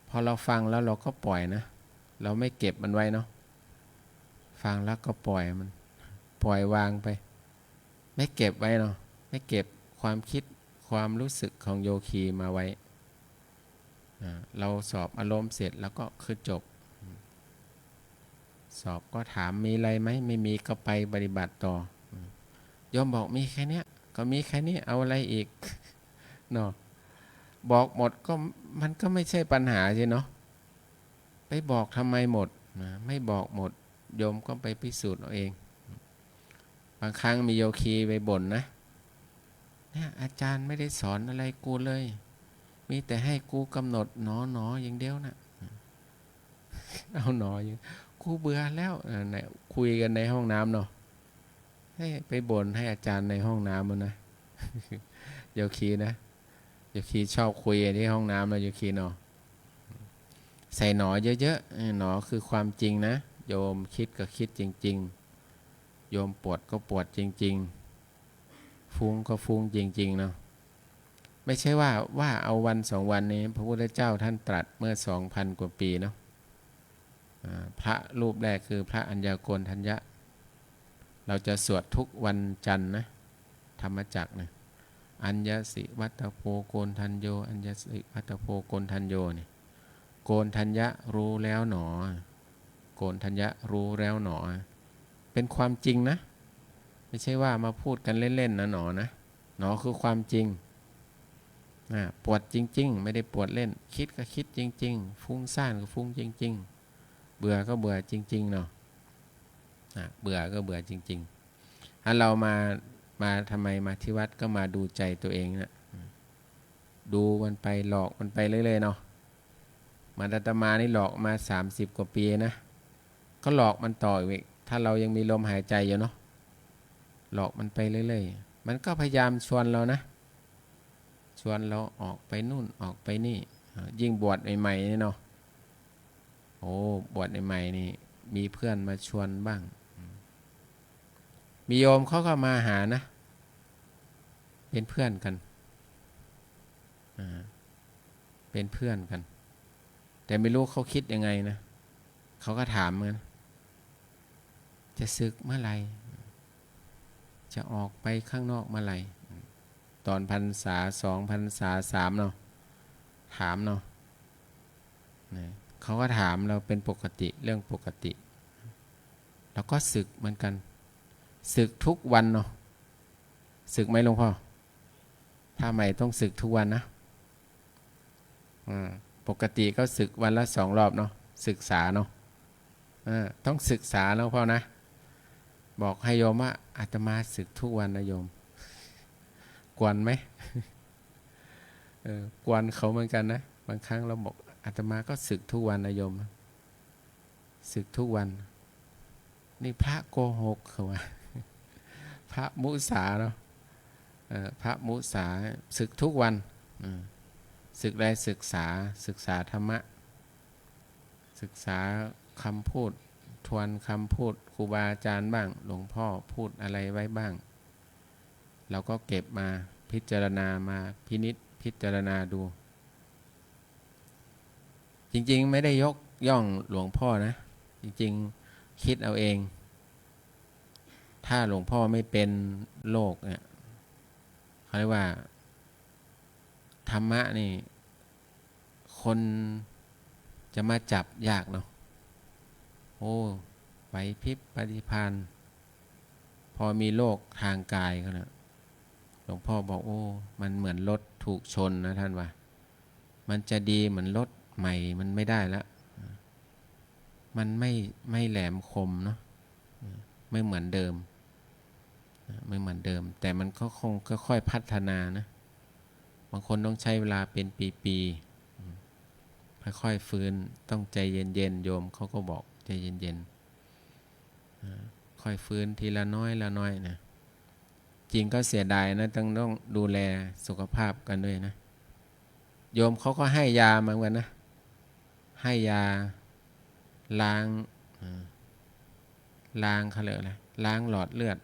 พอเราฟังแล้วเราก็ปล่อยนะเราไม่เก็บมันไว้เนาะฟังแล้วก็ปล่อยวางไปไม่เก็บไว้เนาะไม่เก็บความคิดความรู้สึกของโยคีมาไว้เราสอบอารมณ์เสร็จแล้วก็คือจบสอบก็ถามมีอะไรไหมไม่มีก็ไปปฏิบัติต่อโยมบอกมีแค่นี้ก็มีแค่นี้เอาอะไรอีกเนาะบอกหมดก็มันก็ไม่ใช่ปัญหาใช่เนาะไปบอกทำไมหมดไม่บอกหมดโยมก็ไปพิสูจน์เอาเองบางครั้งมีโยคีไปบ่นนะ เนี่ยอาจารย์ไม่ได้สอนอะไรกูเลย มีแต่ให้กูกำหนดหนออย่างเดียวนะเอาหนออย่างกูเบื่อแล้วเนี่ยคุยกันในห้องน้ำเนาะให้ไปบ่นให้อาจารย์ในห้องน้ำมันนะโยคีนะโยคีชอบคุยที่ห้องน้ำนะโยคีเนาะใส่หนอเยอะๆหนอคือความจริงนะโยมคิดก็คิดจริงๆโยมปวดก็ปวดจริงๆฟุ้งก็ฟุ้งจริงๆเนาะไม่ใช่ว่าเอาวัน2 วันนี้พระพุทธเจ้าท่านตรัสเมื่อ 2,000 กว่าปีเนาะพระรูปแรกคือพระอัญญาโกณทัญญะเราจะสวดทุกวันจันทร์นะธรรมจักรนะอัญญสิวัตโพโกณทัญโยอัญญสิวัตโพโกณทัญโยนี่โกณทัญญะรู้แล้วหนอโกณทัญญะรู้แล้วหนอเป็นความจริงนะไม่ใช่ว่ามาพูดกันเล่นๆนะหนอนะหนอคือความจริงปวดจริงๆไม่ได้ปวดเล่นคิดก็คิดจริงๆฟุ้งซ่านก็ฟุ้งจริงๆเบื่อก็เบื่อจริงๆเนาะเบื่อก็เบื่อจริงๆถ้าเรามาทำไมมาที่วัดก็มาดูใจตัวเองนะดูมันไปหลอกมันไปเรื่อยๆเนาะมาอาตมานี่หลอกมา30 กว่าปีนะก็หลอกมันต่ออีกถ้าเรายังมีลมหายใจอยู่เนาะหลอกมันไปเรื่อยๆมันก็พยายามชวนเรานะชวนเราออกไปนู่นออกไปนี่ยิ่งบวชใหม่ๆนี่เนาะโอ้บวชใหม่ๆนี่มีเพื่อนมาชวนบ้างมีโยมเขาก็มาหานะเป็นเพื่อนกันเป็นเพื่อนกันแต่ไม่รู้เขาคิดยังไงนะเขาก็ถามเหมือนจะศึกเมื่อไหร่จะออกไปข้างนอกเมื่อไหร่ตอนพรรษา2 พรรษา3เนาะถามเนาะเขาก็ถามเราเป็นปกติเรื่องปกติแล้วก็ศึกเหมือนกันศึกทุกวันเนาะศึกไหมหลวงพ่อถ้าไม่ต้องศึกทุกวันนะปกติก็ศึกวันละ2 รอบเนาะศึกษาเนาะต้องศึกษาแล้วพ่อนะบอกให้โยมว่าอาตมาศึกทุกวันนะโยมกวนไหมกวนเขาเหมือนกันนะบางครั้งเราบอกอาตมาก็ศึกทุกวันนะโยมศึกทุกวันนี่พระโกหกเขาว่าพระมุสาเนาะพระมุสาศึกทุกวันศึกได้ศึกษาธรรมะศึกษาคำพูดทวนคำพูดครูบาอาจารย์บ้างหลวงพ่อพูดอะไรไว้บ้างเราก็เก็บมาพิจารณามาพินิจพิจารณาดูจริงๆไม่ได้ยกย่องหลวงพ่อนะจริงๆคิดเอาเองถ้าหลวงพ่อไม่เป็นโลกเนี่ยเขาเรียกว่าธรรมะนี่คนจะมาจับยากเนาะโอ้ไหวพริบปฏิภาณพอมีโรคทางกายก็นะหลวงพ่อบอกโอ้มันเหมือนรถถูกชนนะท่านว่ามันจะดีเหมือนรถใหม่มันไม่ได้แล้วมันไม่แหลมคมเนาะไม่เหมือนเดิมไม่เหมือนเดิมแต่มันก็คงค่อยๆพัฒนานะบางคนต้องใช้เวลาเป็นปีๆค่อยๆฟื้นต้องใจเย็นๆโยมเขาก็บอกใจเย็นๆค่อยฟื้นทีละน้อยละน้อยนะจริงก็เสียดายนะต้องดูแลสุขภาพกันด้วยนะโยมเขาก็ให้ยามาเหมือนกันนะให้ยาล้างเขาเรียกอะไรล้างหลอดเลือด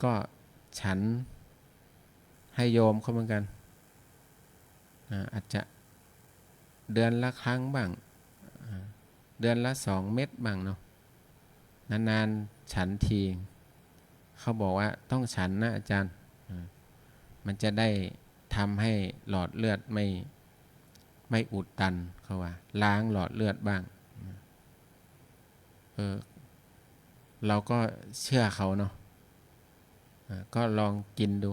ก็ฉันให้โยมเขาเหมือนกันอาจจะเดือนละครั้งบ้างเดือนละ2 เม็ดบ้างเนาะนานๆฉันทีเขาบอกว่าต้องฉันนะอาจารย์มันจะได้ทำให้หลอดเลือดไม่อุดตันเขาว่าล้างหลอดเลือดบ้างเราก็เชื่อเขาเนาะก็ลองกินดู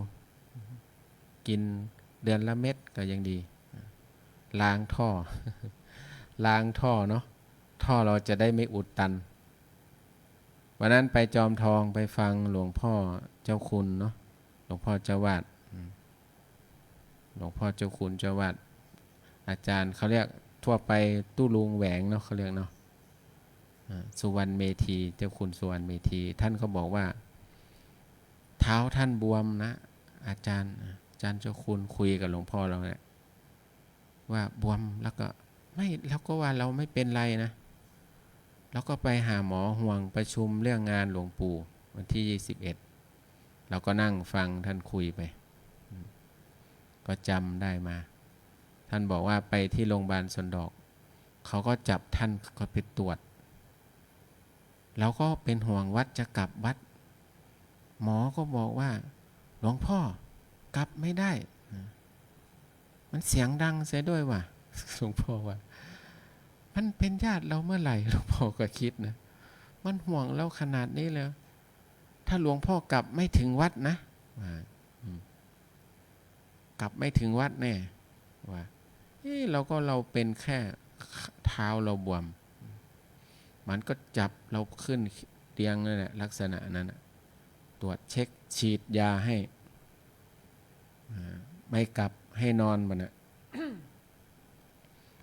กินเดือนละเม็ดก็ยังดีล้างท่อ ล้างท่อเนาะท่อเราจะได้ไม่อุดตันวันนั้นไปจอมทองไปฟังหลวงพ่อเจ้าคุณเนาะ หลวงพ่อเจ้าวาดหลวงพ่อเจ้าคุณเจ้าวาดอาจารย์เขาเรียกทั่วไปตู้ลุงแหวงเนาะเขาเรียกเนาะสุวรรณเมธีเจ้าคุณสุวรรณเมธีท่านก็บอกว่าเท้าท่านบวมนะอาจารย์เจ้าคุณคุยกับหลวงพ่อเราเนี่ยว่าบวมแล้วก็ว่าเราไม่เป็นไรนะแล้วก็ไปหาหมอห่วงประชุมเรื่องงานหลวงปู่วันที่21เราก็นั่งฟังท่านคุยไปก็จำได้มาท่านบอกว่าไปที่โรงพยาบาลสนดอกเขาก็จับท่านก็ไปตรวจแล้วก็เป็นห่วงวัดจะกลับวัดหมอก็บอกว่าหลวงพ่อกลับไม่ได้มันเสียงดังเสียด้วยว่ะหลวงพ่อว่ามันเป็นญาติเราเมื่อไหร่หลวงพ่อก็คิดนะมันห่วงเราขนาดนี้เลยถ้าหลวงพ่อกลับไม่ถึงวัดนะกลับไม่ถึงวัดแน่ว่าเราเป็นแค่เท้าเราบวมมันก็จับเราขึ้นเตียงนั่นแหละลักษณะนั้นตรวจเช็คฉีดยาให้ไม่กลับให้นอนมัน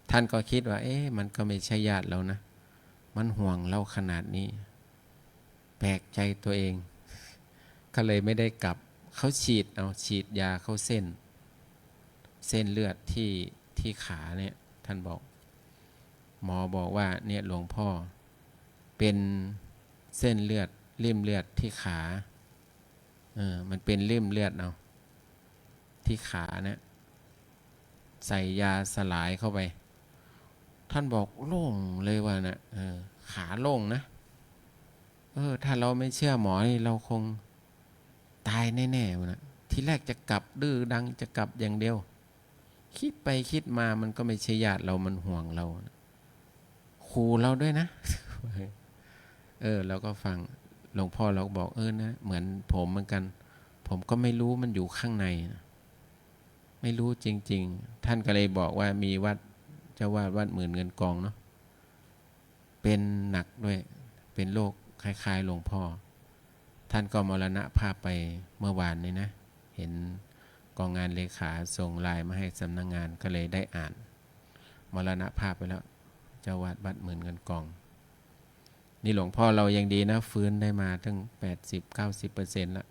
ท่านก็คิดว่ามันก็ไม่ใช่ญาติเรานะมันห่วงเราขนาดนี้แปลกใจตัวเองก็เลยไม่ได้กลับเขาฉีดยาเข้าเส้นเลือดที่ขาเนี่ยท่านบอกหมอบอกว่าเนี่ยหลวงพ่อเป็นเส้นเลือดริ่มเลือดที่ขามันเป็นริ่มเลือดที่ขาเนี่ยใส่ยาสลายเข้าไปท่านบอกโล่งเลยว่านะขาโล่งนะถ้าเราไม่เชื่อหมอนี่เราคงตายแน่ๆนะทีแรกจะกลับดื้อดังจะกลับอย่างเดียวคิดไปคิดมามันก็ไม่ใช่ญาติเรามันห่วงเราขู่เราด้วยนะเราก็ฟังหลวงพ่อเราก็บอกนะเหมือนผมเหมือนกันผมก็ไม่รู้มันอยู่ข้างในนะไม่รู้จริงๆท่านก็เลยบอกว่ามีวัดเจ้าวาดวัดหมื่นเงินกองเนาะเป็นหนักด้วยเป็นโรคคล้ายๆหลวงพ่อท่านก็มรณภาพไปเมื่อวานนี้นะเห็นกองงานเลขาส่งไลน์มาให้สำนักงานก็เลยได้อ่านมรณภาพไปแล้วเจ้าวาดวัดหมื่นเงินกองนี่หลวงพ่อเรายังดีนะฟื้นได้มาตั้ง 80-90% ละ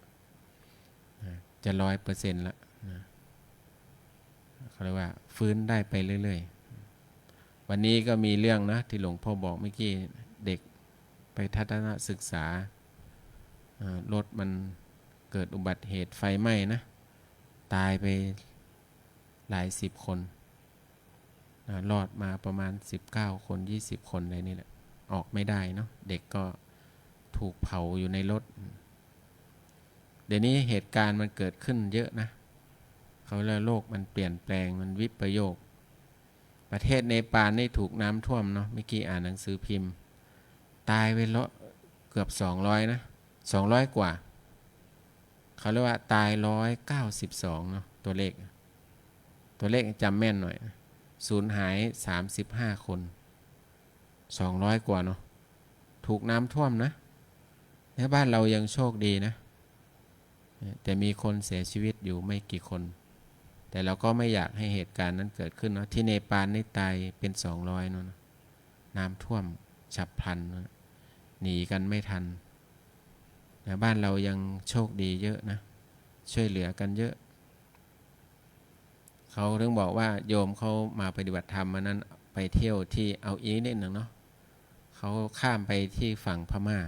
จะ 100% ละเขาเรียกว่าฟื้นได้ไปเรื่อยๆวันนี้ก็มีเรื่องนะที่หลวงพ่อบอกเมื่อกี้เด็กไปทัศนศึกษารถมันเกิดอุบัติเหตุไฟไหม้นะตายไปหลาย10 คนรอดมาประมาณ19 คน20 คนอะไรนี่แหละออกไม่ได้เนาะเด็กก็ถูกเผาอยู่ในรถเดี๋ยวนี้เหตุการณ์มันเกิดขึ้นเยอะนะเขาเรียกโลกมันเปลี่ยนแปลงมันวิปโยคประเทศเนปาลนี่ถูกน้ำท่วมเนาะเมื่อกี้อ่านหนังสือพิมพ์ตายไปเกือบ200นะ200 กว่าเขาเรียกว่าตาย192เนาะตัวเลขจำแม่นหน่อยสูญหาย35 คน200 กว่าเนาะถูกน้ำท่วมนะในบ้านเรายังโชคดีนะแต่มีคนเสียชีวิตอยู่ไม่กี่คนแต่เราก็ไม่อยากให้เหตุการณ์นั้นเกิดขึ้นเนาะที่เนปาลนี่ตายเป็น200เนาะน้ำท่วมฉับพลันหนีกันไม่ทันแต่บ้านเรายังโชคดีเยอะนะช่วยเหลือกันเยอะเขาถึงบอกว่าโยมเขามาปฏิบัติธรรมมานั้นไปเที่ยวที่เอาอีกนิดหนึ่งเนาะเขาข้ามไปที่ฝั่งพม่า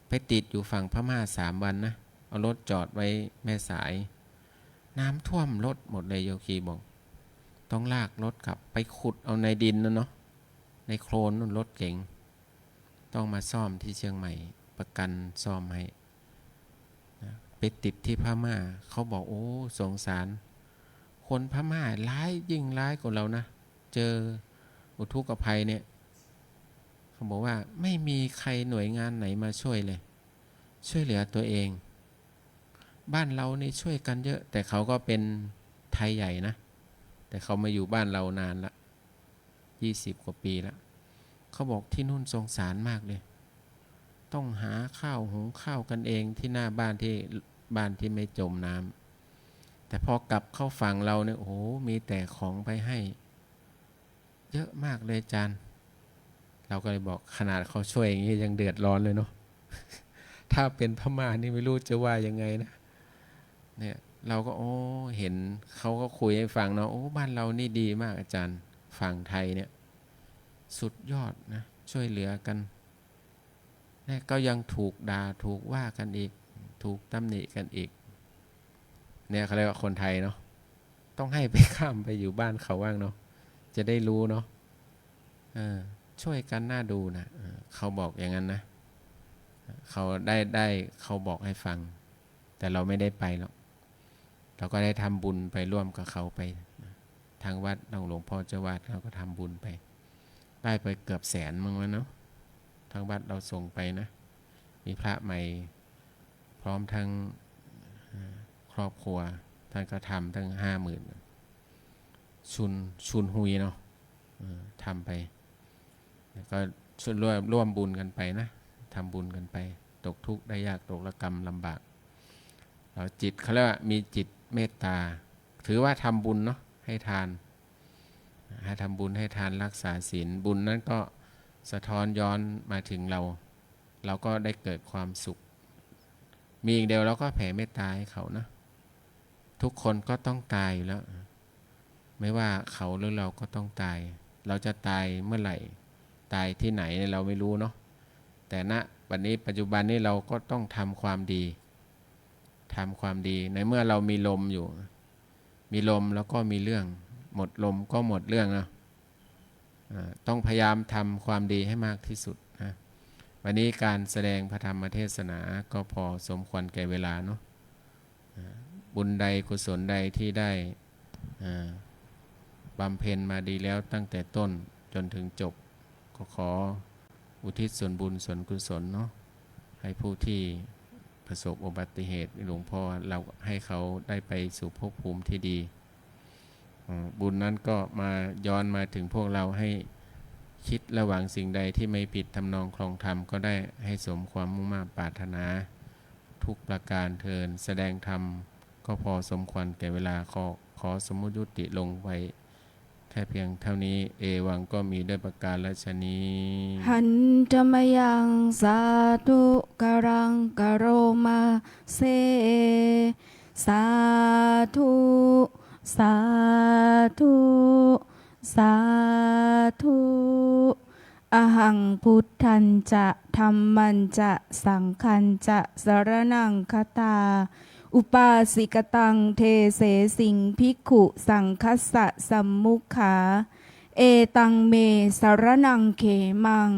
ไปติดอยู่ฝั่งพม่า3 วันนะเอารถจอดไว้แม่สายน้ำท่วมรถหมดเลยโยคีบอกต้องลากรถกลับไปขุดเอาในดินนะเนาะในโคลนนั่นรถเก๋งต้องมาซ่อมที่เชียงใหม่ประกันซ่อมให้นะไปติดที่พม่าเขาบอกโอ้สงสารคนพม่าร้ายยิ่งร้ายกว่าเรานะเจออุทกภัยเนี่ยเขาบอกว่าไม่มีใครหน่วยงานไหนมาช่วยเลยช่วยเหลือตัวเองบ้านเรานี่ช่วยกันเยอะแต่เขาก็เป็นไทยใหญ่นะแต่เขามาอยู่บ้านเรานานละ20 กว่าปีแล้วเขาบอกที่นู่นสงสารมากเลยต้องหาข้าวหุงข้าวกันเองที่หน้าบ้านที่ บ้านที่ไม่จมน้ำแต่พอกลับเข้าฝั่งเราเนี่ยโอ้โหมีแต่ของไปให้เยอะมากเลยอาจารย์เราก็เลยบอกขนาดเขาช่วยอย่างนี้ยังเดือดร้อนเลยเนาะ ถ้าเป็นพม่านี่ไม่รู้จะว่ายังไงนะเนี่ยเราก็โอ้เห็นเขาก็คุยให้ฟังเนาะโอ้บ้านเรานี่ดีมากอาจารย์ฝั่งไทยเนี่ยสุดยอดนะช่วยเหลือกันเนี่ยก็ยังถูกด่าถูกว่ากันอีกถูกตำหนิกันอีกเนี่ยเขาเรียกว่าคนไทยเนาะต้องให้ไปข้ามไปอยู่บ้านเขาบ้างเนาะจะได้รู้เนาะช่วยกันน่าดูนะเขาบอกอย่างนั้นนะเขาได้เขาบอกให้ฟังแต่เราไม่ได้ไปหรอกเราก็ได้ทำบุญไปร่วมกับเขาไปทางวัดหลวงพ่อเจ้าวาดเราก็ทำบุญไปได้ไปเกือบ100,000มั้งวะเนาะทางวัดเราส่งไปนะมีพระใหม่พร้อมทั้งครอบครัวท่านก็ทำทั้ง50,000ชุนหุยเนาะทำไปแล้วก็ช่วยร่วมบุญกันไปนะทำบุญกันไปตกทุกข์ได้ยากตกระกรรมลำบากเราจิตเขาเรียกว่ามีจิตเมตตาถือว่าทำบุญเนาะให้ทานให้ทำบุญให้ทานรักษาศีลบุญนั้นก็สะท้อนย้อนมาถึงเราก็ได้เกิดความสุขมีอีกเดียวเราก็แผ่เมตตาให้เขานะทุกคนก็ต้องตายอยู่แล้วไม่ว่าเขาหรือเราก็ต้องตายเราจะตายเมื่อไหร่ตายที่ไหนเราไม่รู้เนาะแต่ณวันนี้ปัจจุบันนี้เราก็ต้องทำความดีในเมื่อเรามีลมอยู่มีลมแล้วก็มีเรื่องหมดลมก็หมดเรื่องนะต้องพยายามทำความดีให้มากที่สุดนะวันนี้การแสดงพระธรรมเทศนาก็พอสมควรแก่เวลาเนาะบุญใดกุศลใดที่ได้บำเพ็ญมาดีแล้วตั้งแต่ต้นจนถึงจบก็ขออุทิศส่วนบุญส่วนกุศลเนาะให้ผู้ที่ประสบอุบัติเหตุหลวงพ่อเราให้เขาได้ไปสู่ภพภูมิที่ดีบุญนั้นก็มาย้อนมาถึงพวกเราให้คิดระหว่างสิ่งใดที่ไม่ผิดทำนองคลองธรรมก็ได้ให้สมความมุ่งมั่นปรารถนาทุกประการเทินแสดงธรรมก็พอสมควรแก่เวลาขอสมมุติยุติลงไว้แค่เพียงเท่านี้เอวังก็มีด้วยประการฉะนี้หันธรรมยังสาธุการังกโรมาเซสาธุสาธุสาธุอหังพุทธันจะธัมมัญจะสังฆัญจะสรณังคตาอุปาสิกตังเทเสสิงภิกขุสังคัสสะสัมมุขาเอตังเมสรณังเขมัง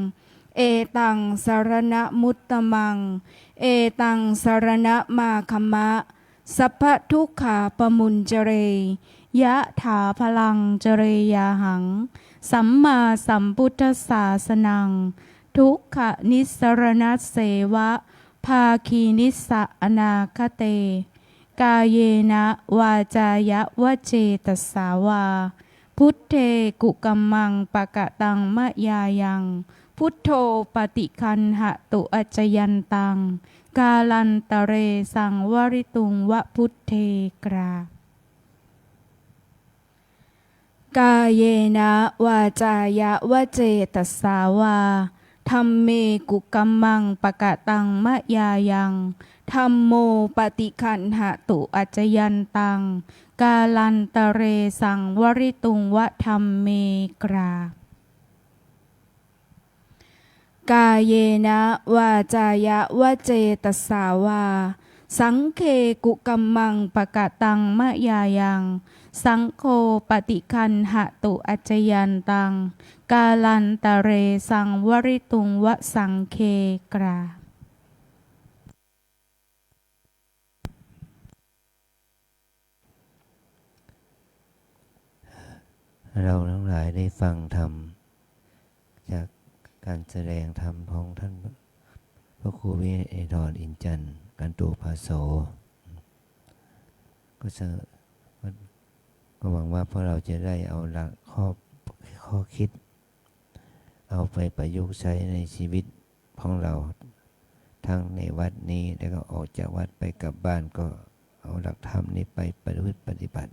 เอตังสรณมุตตมังเอตังสรณมาคมะสัพพทุกขาปมุญเจเรยะถาพลังเจเรยาหังสัมมาสัมพุทธศาสนังทุกขนิสรณเสวะภาคีนิสสะอนาคเตกายเยนะวาจายะวเจตสาวาพุทเทกุกัมมังปะกะตังมะยายังพุทโธปฏิคันหตุอัจจยันตังกาลันตะเรสังวริตุงวะพุทเทกราบ กายเยนะวาจายะวเจตสาวาธัมเมกุกัมมังปะกะตังมะยายังธัมโมปฏิคันหตุอัจจยันตังกาลันตะเรสังวริตุงวะธัมเมกราบ กายเยนะวาจายะวเจตสาวาสังเคกุกัมมังปะกะตังมะยายังสังโฆปฏิคันหตุอัจจยันตังกาลันตะเรสังวริตุงวะสังเคกราบ เราทั้งหลายได้ฟังธรรมจากการแสดงธรรมของท่านพระครูวิเอธรอินจันทร์กันตุภาโสก็หวังว่าพวกเราจะได้เอาหลักข้อคิดเอาไปประยุกต์ใช้ในชีวิตของเรา ทั้งในวัดนี้แล้วก็ออกจากวัดไปกลับบ้านก็เอาหลักธรรมนี้ไปประพฤติปฏิบัติ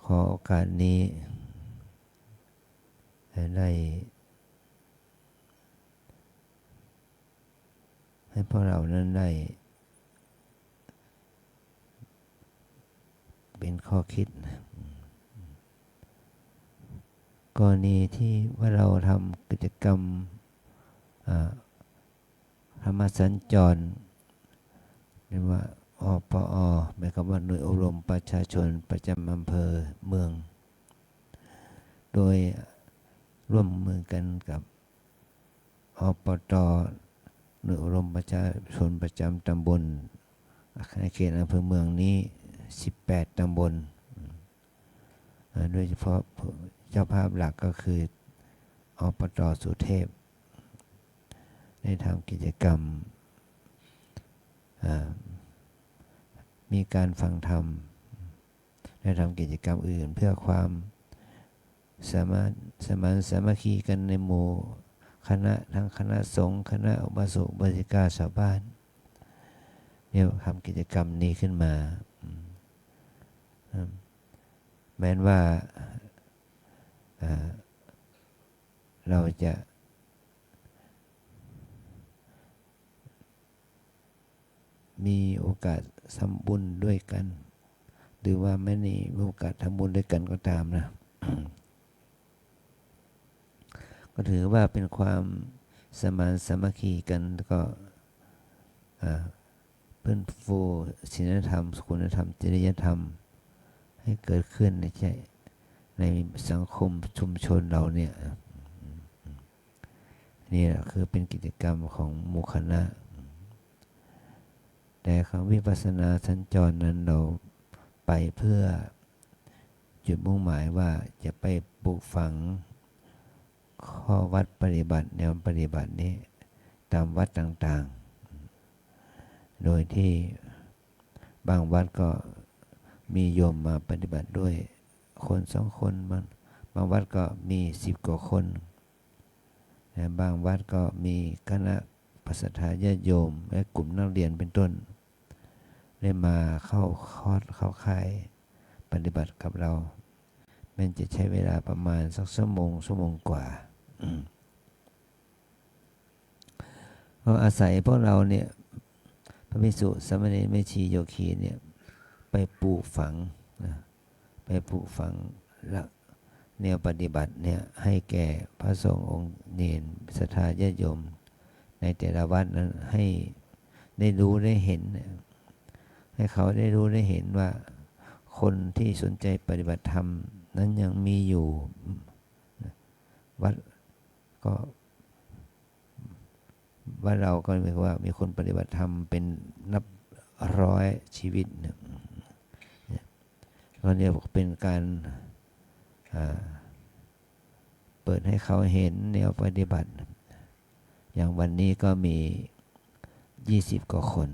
ขอโอกาสนี้ได้ให้พวกเรานั้นได้เป็นข้อคิดนะกรณีที่ว่าเราทำกิจกรรมธรรมสัญจรเรียกว่าอปอหมายความว่าหน่วยอบรมประชาชนประจำอำเภอเมืองโดยร่วมมือกันกับอปตหน่วยอบรมประชาชนประจำตำบลในเขตอำเภอเมืองนี้18ตำบลโดยเฉพาะเจ้าภาพหลักก็คืออปตสุเทพได้ทำกิจกรรมมีการฟังธรรมได้ทำกิจกรรมอื่นเพื่อความสมานสามัคคีกันในหมู่คณะทั้งคณะสงฆ์คณะอุบาสกอุบาสิกาชาวบ้านเนี่ยทำกิจกรรมนี้ขึ้นมาแม้ว่าเราจะมีโอกาสทำบุญด้วยกันหรือว่าไม่มีโอกาสทำบุญด้วยกันก็ตามนะ ก็ถือว่าเป็นความสมานสามัคคีกันแล้วก็เพิ่มฟูศีลธรรมคุณธรรมจริยธรรมให้เกิดขึ้นในสังคมชุมชนเราเนี่ยนี่คือเป็นกิจกรรมของหมู่คณะแต่คำวิปัสสนาสัญจรนั้นเราไปเพื่อจุดมุ่งหมายว่าจะไปปลูกฝังข้อวัดปฏิบัติแนวปฏิบัตินี้ตามวัดต่างๆโดยที่บางวัดก็มีโยมมาปฏิบัติด้วยคน2 คนบางวัดก็มี10 กว่าคนบางวัดก็มีคณะศรัทธาญาติโยมและกลุ่มนักเรียนเป็นต้นได้มาเข้าคอร์สเข้าค่ายปฏิบัติกับเรามันจะใช้เวลาประมาณสักชั่วโมงกว่าเราอาศัยพวกเราเนี่ยพระภิกษุสามเณรแม่ชีโยคีเนี่ยไปปลูกฝังไปปลูกฝังหลักแนวปฏิบัติเนี่ยให้แก่พระสงฆ์องค์เณรศรัทธาญาติโยมในแต่ละวัดนั้นให้ได้รู้ได้เห็นให้เขาได้รู้ได้เห็นว่าคนที่สนใจปฏิบัติธรรมนั้นยังมีอยู่วัดก็ว่าเราก็หมายความว่ามีคนปฏิบัติธรรมเป็นนับร้อยชีวิตเนี่ยก็เรียกว่าเป็นการเปิดให้เขาเห็นแนวปฏิบัติอย่างวันนี้ก็มี20 กว่าคน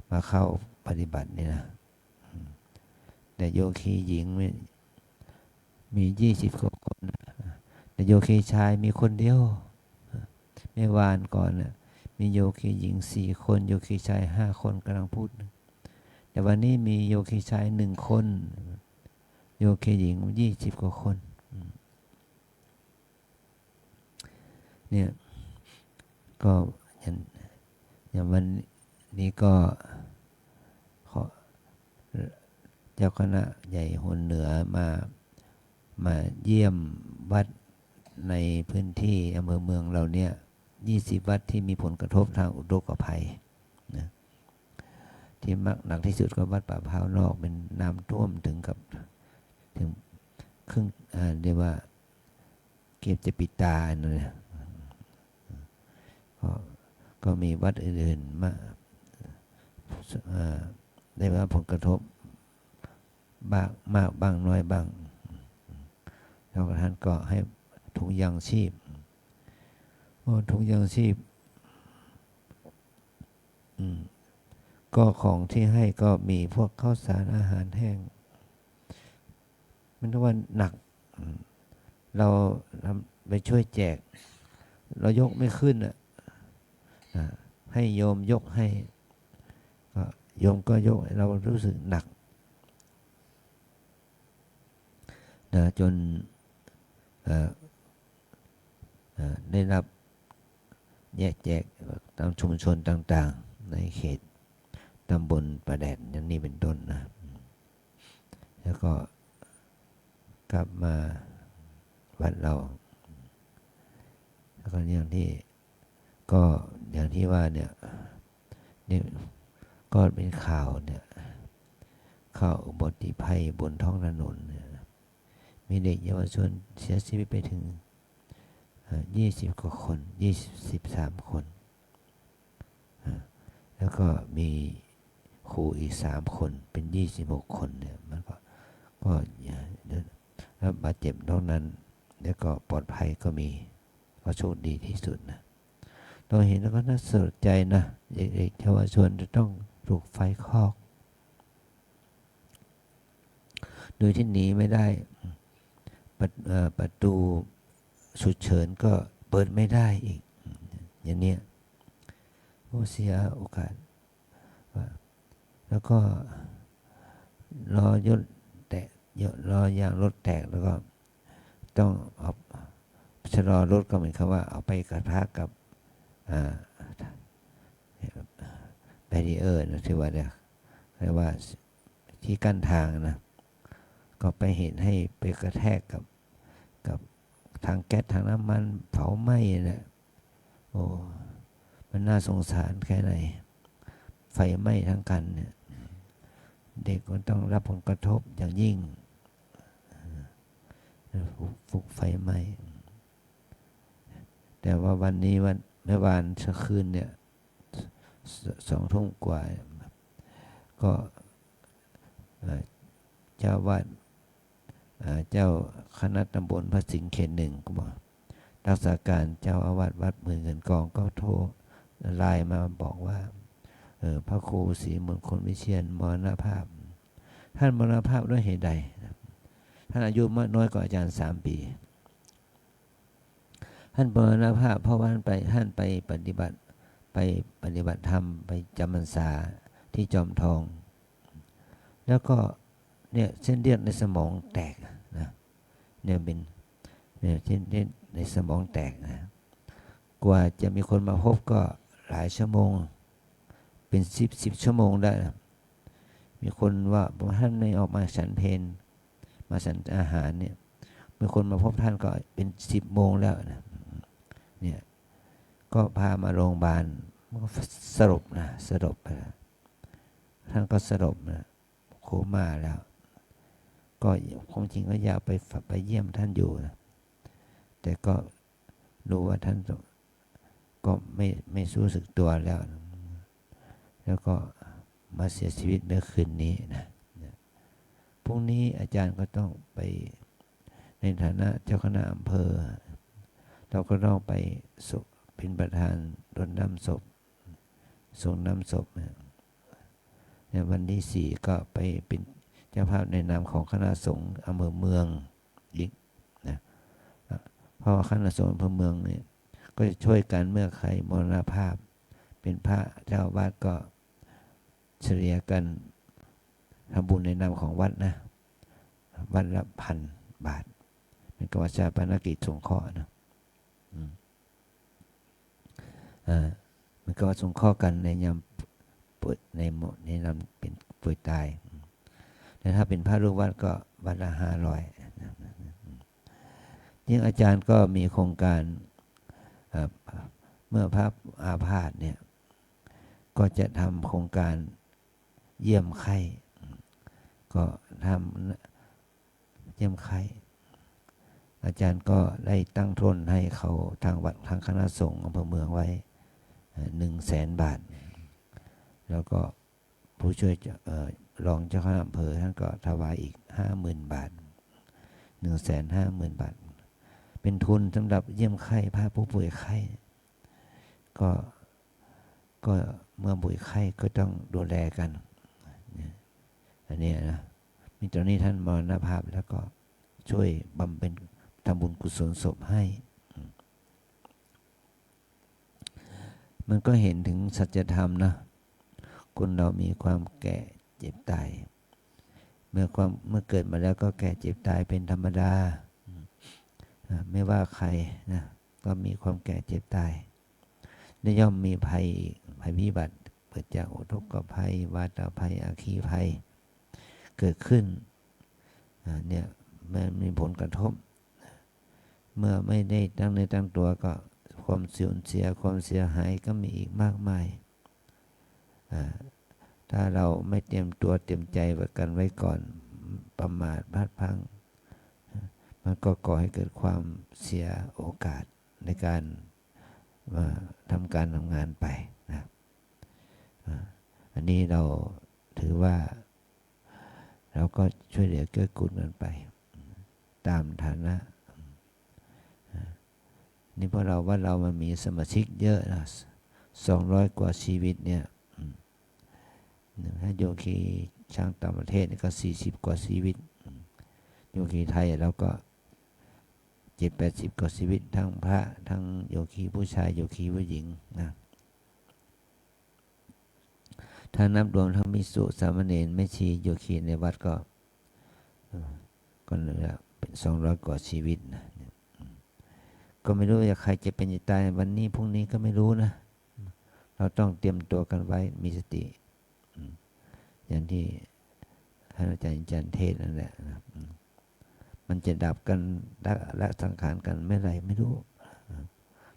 มาเข้าปฏิบัตินี่นะแต่โยคีหญิงมี20 กว่าคนแต่โยคีชายมีคนเดียวเมื่อวานก่อนนะมีโยคีหญิง4 คนโยคีชาย5 คนกำลังพูดแต่วันนี้มีโยคีชาย1 คนโยคีหญิง20 กว่าคนเนี่ยก็อย่างวันนี้ก็เจ้าคณะใหญ่หนเหนือมาเยี่ยมวัดในพื้นที่อำเภอเมืองเราเนี่ย20 วัดที่มีผลกระทบทางอุทกภัยนะที่หนักที่สุดก็วัดป่าพร้าวนอกเป็นน้ำท่วมถึงครึ่งเรียกว่าเก็บจะปิดตาเนี่ยก็มีวัดอื่นๆมาได้รับผลกระทบบ้างมากบ้างน้อยบ้างแล้วท่านก็ให้ถุงยางชีพถุงยางชีพ ก็ของที่ให้ก็มีพวกข้าวสารอาหารแห้งมันว่าหนักเราไปช่วยแจกเรายกไม่ขึ้นให้โยมยกให้ก็โยมก็ยกเรารู้สึกหนักจนได้รับแจกตามชุมชนต่างๆในเขตตำบลประแดดอย่างนี้เป็นต้นนะแล้วก็กลับมาวัดเราแล้วก็อย่างที่ว่าเนี่ยนี่ก็เป็นข่าวเนี่ยข่าวอุบัติภัยบนท้องถนนเนี่ยมีเด็กเยาวชนเสียชีวิตไปถึง20 กว่าคน23 คนแล้วก็มีครูอีก3 คนเป็น26 คนเนี่ยมันก็แล้วบาดเจ็บตรงนั้นแล้วก็ปลอดภัยก็มีก็โชคดีที่สุดนะเราเห็นแล้วก็น่าสนใจนะเด็กๆเยาวชนจะต้องปลูกไฟคอกโดยที่หนีไม่ได้ประตูฉุกเฉินก็เปิดไม่ได้อีกอย่างเนี้ยเสียโอกาสแล้วก็รอยางรถแตกแล้วก็ต้องเอาชะลอรถก็เหมือนกับว่าเอาไปกระทะกับแบรีเออร์นะที่ว่าเรียกว่าที่กั้นทางนะก็ไปเห็นให้ไปกระแทกกับทางแก๊สทางน้ำมันเผาไหม้นะโอ้มันน่าสงสารแค่ไหนไฟไหม้ทั้งกันเนี่ยเด็กก็ต้องรับผลกระทบอย่างยิ่งฟุกไฟไหม้แต่ว่าวันนี้เมื่อวานคืนเนี่ย2 ทุ่มกว่าก็เจ้าวาดเจ้าคณะตำบลพระสิงห์เขต 1ก็บอกรักษาการเจ้าอาวาสวัดเมืองเงินกองก็โทรไลน์มาบอกว่าพระครูศรีมงคลวิเชียรมรณภาพท่านมรณภาพด้วยเหตุใดท่านอายุน้อยกว่าอาจารย์3 ปีท่านมรณภาพเพราะว่าท่านไปปฏิบัติธรรมไปจำพรรษาที่จอมทองแล้วก็เนี่ยเส้นเลือดในสมองแตกนะเนี่ยเป็นเนี่ยเส้นเลือดในสมองแตกนะกว่าจะมีคนมาพบก็หลายชั่วโมงเป็น10 ชั่วโมงได้นะมีคนว่าท่านไม่ออกมาฉันเพลมาฉันอาหารเนี่ยมีคนมาพบท่านก็เป็น10 โมงแล้วนะเนี่ยก็พามาโรงพยาบาลก็สลบไปแล้วท่านก็สลบนะโคม่าแล้วก็ความจริงก็อยากไปเยี่ยมท่านอยู่นะแต่ก็รู้ว่าท่านก็ไม่รู้สึกตัวแล้วก็มาเสียชีวิตเมื่อคืนนี้นะพรุ่งนี้อาจารย์ก็ต้องไปในฐานะเจ้าคณะอำเภอเราก็ต้องไปเป็นประธานรดน้ำศพส่งน้ำศพในวันที่4ก็ไปเป็นเจ้าภาพในนามของคณะสงฆ์อำเภอเมืองอีกนะเพราะว่าคณะสงฆ์อำเภอเมืองเนี่ยก็จะช่วยกันเมื่อใครมรณภาพเป็นพระเจ้าวาดก็เฉลี่ยกันทำบุญในนามของวัดนะวัดละ1,000 บาทเป็นกวาชาปนกิจสงเคราะห์นะมันก็สงเคราะห์กันในยามป่วยในนามเป็นป่วยตายแต่ถ้าเป็นพระลูกวัดก็วัดละ500ยิ่งอาจารย์ก็มีโครงการเมื่อพระอาพาธเนี่ยก็จะทำโครงการเยี่ยมไข้ก็ทำเยี่ยมไข้อาจารย์ก็ได้ตั้งทุนให้เขาทางวัดทางคณะสงฆ์อำเภอเมืองไว้100,000 บาทแล้วก็ผู้ช่วยรองเจ้าคณะอำเภอท่านก็ถวายอีก50,000 บาท150,000 บาทเป็นทุนสำหรับเยี่ยมไข้พระผู้ป่วยไข้ก็ ก็เมื่อป่วยไข้ก็ต้องดูแลกันเนี่ยอันนี้นะมีตอนนี้ท่านมรณภาพแล้วก็ช่วยบำเพ็ญทำบุญกุศลศพให้ มันก็เห็นถึงสัจธรรมนะคนเรามีความแก่เจ็บตายเมื่อเกิดมาแล้วก็แก่เจ็บตายเป็นธรรมดาไม่ว่าใครนะก็มีความแก่เจ็บตายและย่อมมีภัยพิบัติเกิดจากอุทกภัยวาตภัยอัคคีภัยเกิดขึ้นเนี่ยมันมีผลกระทบเมื่อไม่ได้ตั้งในตั้งตัวก็ความสูญเสียความเสียหายก็มีอีกมากมายถ้าเราไม่เตรียมตัวเตรียมใจประกันไว้ก่อนประมาทพลาดพลั้งมันก็ก่อให้เกิดความเสียโอกาสในการทำงานไปนะอันนี้เราถือว่าเราก็ช่วยเหลือเกื้อกูลกันไปตามฐานะนี่เพราะเราว่าเรามันมีสมาชิกเยอะนะ200 กว่าชีวิตเนี่ยถ้าโยคีช่างต่างประเทศนี่ก็40 กว่าชีวิตโยคีไทยเราก็70-80 กว่าชีวิตทั้งพระทั้งโยคีผู้ชายโยคีผู้หญิงนะถ้านับรวมทั้งภิกษุสามเณรแม่ชีโยคีในวัดก็เหลือเป็น200 กว่าชีวิตนะก็ไม่รู้ว่าใครจะเป็นจะตายวันนี้พรุ่งนี้ก็ไม่รู้นะเราต้องเตรียมตัวกันไว้มีสติอย่างที่ท่านอาจารย์จันเทศนั่นแหละนะมันจะดับกันละสังขารกันไม่ไรไม่รู้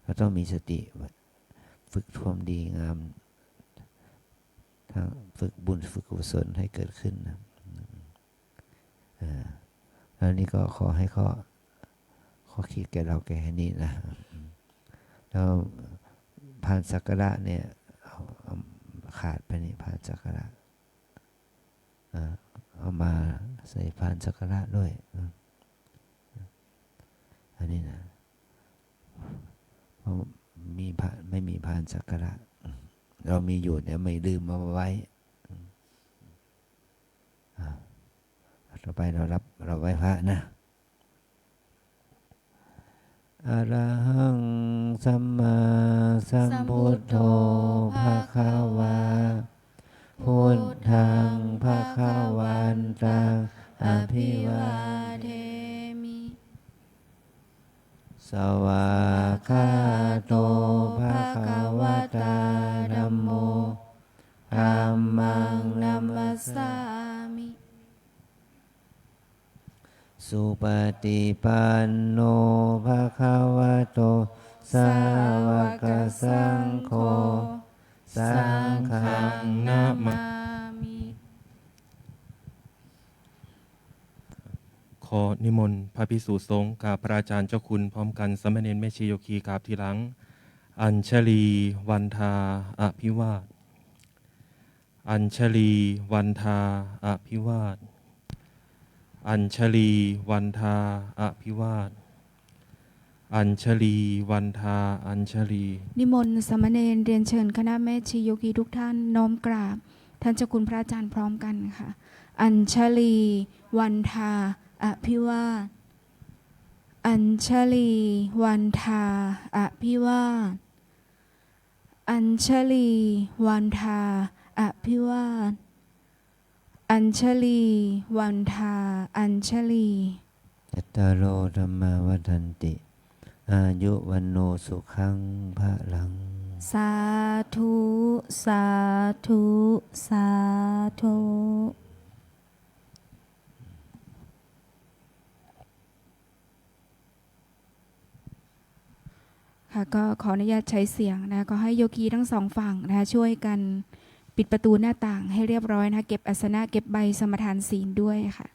เราต้องมีสติฝึกความดีงามทั้งฝึกบุญฝึกกุศลให้เกิดขึ้นนะแล้วนี่ก็ขอให้ข้อคิดแก่เราแก่นี้นะแล้วผ่านสักการะเนี่ยขาดไปนี่ผ่านสักการะเอามาใส่ผ่านสักการะด้วยอันนี้นะเพราะไม่มีผ่านสักการะเรามีอยู่เนี่ยไม่ลืมมาไว้ต่อไปเราไหว้พระนะอะระหังสัมมาสัมพุทโธภะคะวาพุทธังภะคะวันตังอภิวาเทมิสวากขาโตภะคะวะตาธัมโมธัมมังนัมมัสสามิสุปฏิปันโนภะคะวะโตสาวกสังโฆสังฆังนะมะ ขอนิมนต์พระภิกษุสงฆ์กราบพระอาจารย์เจ้าคุณพร้อมกันสามเณรแม่ชีโยคีกราบทีหลังอัญชลีวันทาอภิวาทอัญชลีวันทาอภิวาทอัญชลีวันทาอภิวาทอัญชลีวันทาอัญชลีนิมนต์สามเณรเรียนเชิญคณะแม่ชีโยคีทุกท่านน้อมกราบท่านเจ้าคุณพระอาจารย์พร้อมกันค่ะอัญชลีวันทาอภิวาทอัญชลีวันทาอภิวาทอัญชลีวันทาอภิวาทอัญชลีวันทาอัญชลีจัตตารโอธัมมาวัฏันติอายุวันโนสุขังพะลังสาธุสาธุสาธุค่ะก็ขออนุญาตใช้เสียงนะก็ให้โยคีทั้งสองฝั่งนะคะช่วยกันปิดประตูหน้าต่างให้เรียบร้อยนะคะเก็บอาสนะเก็บใบสมทานศีลด้วยค่ะ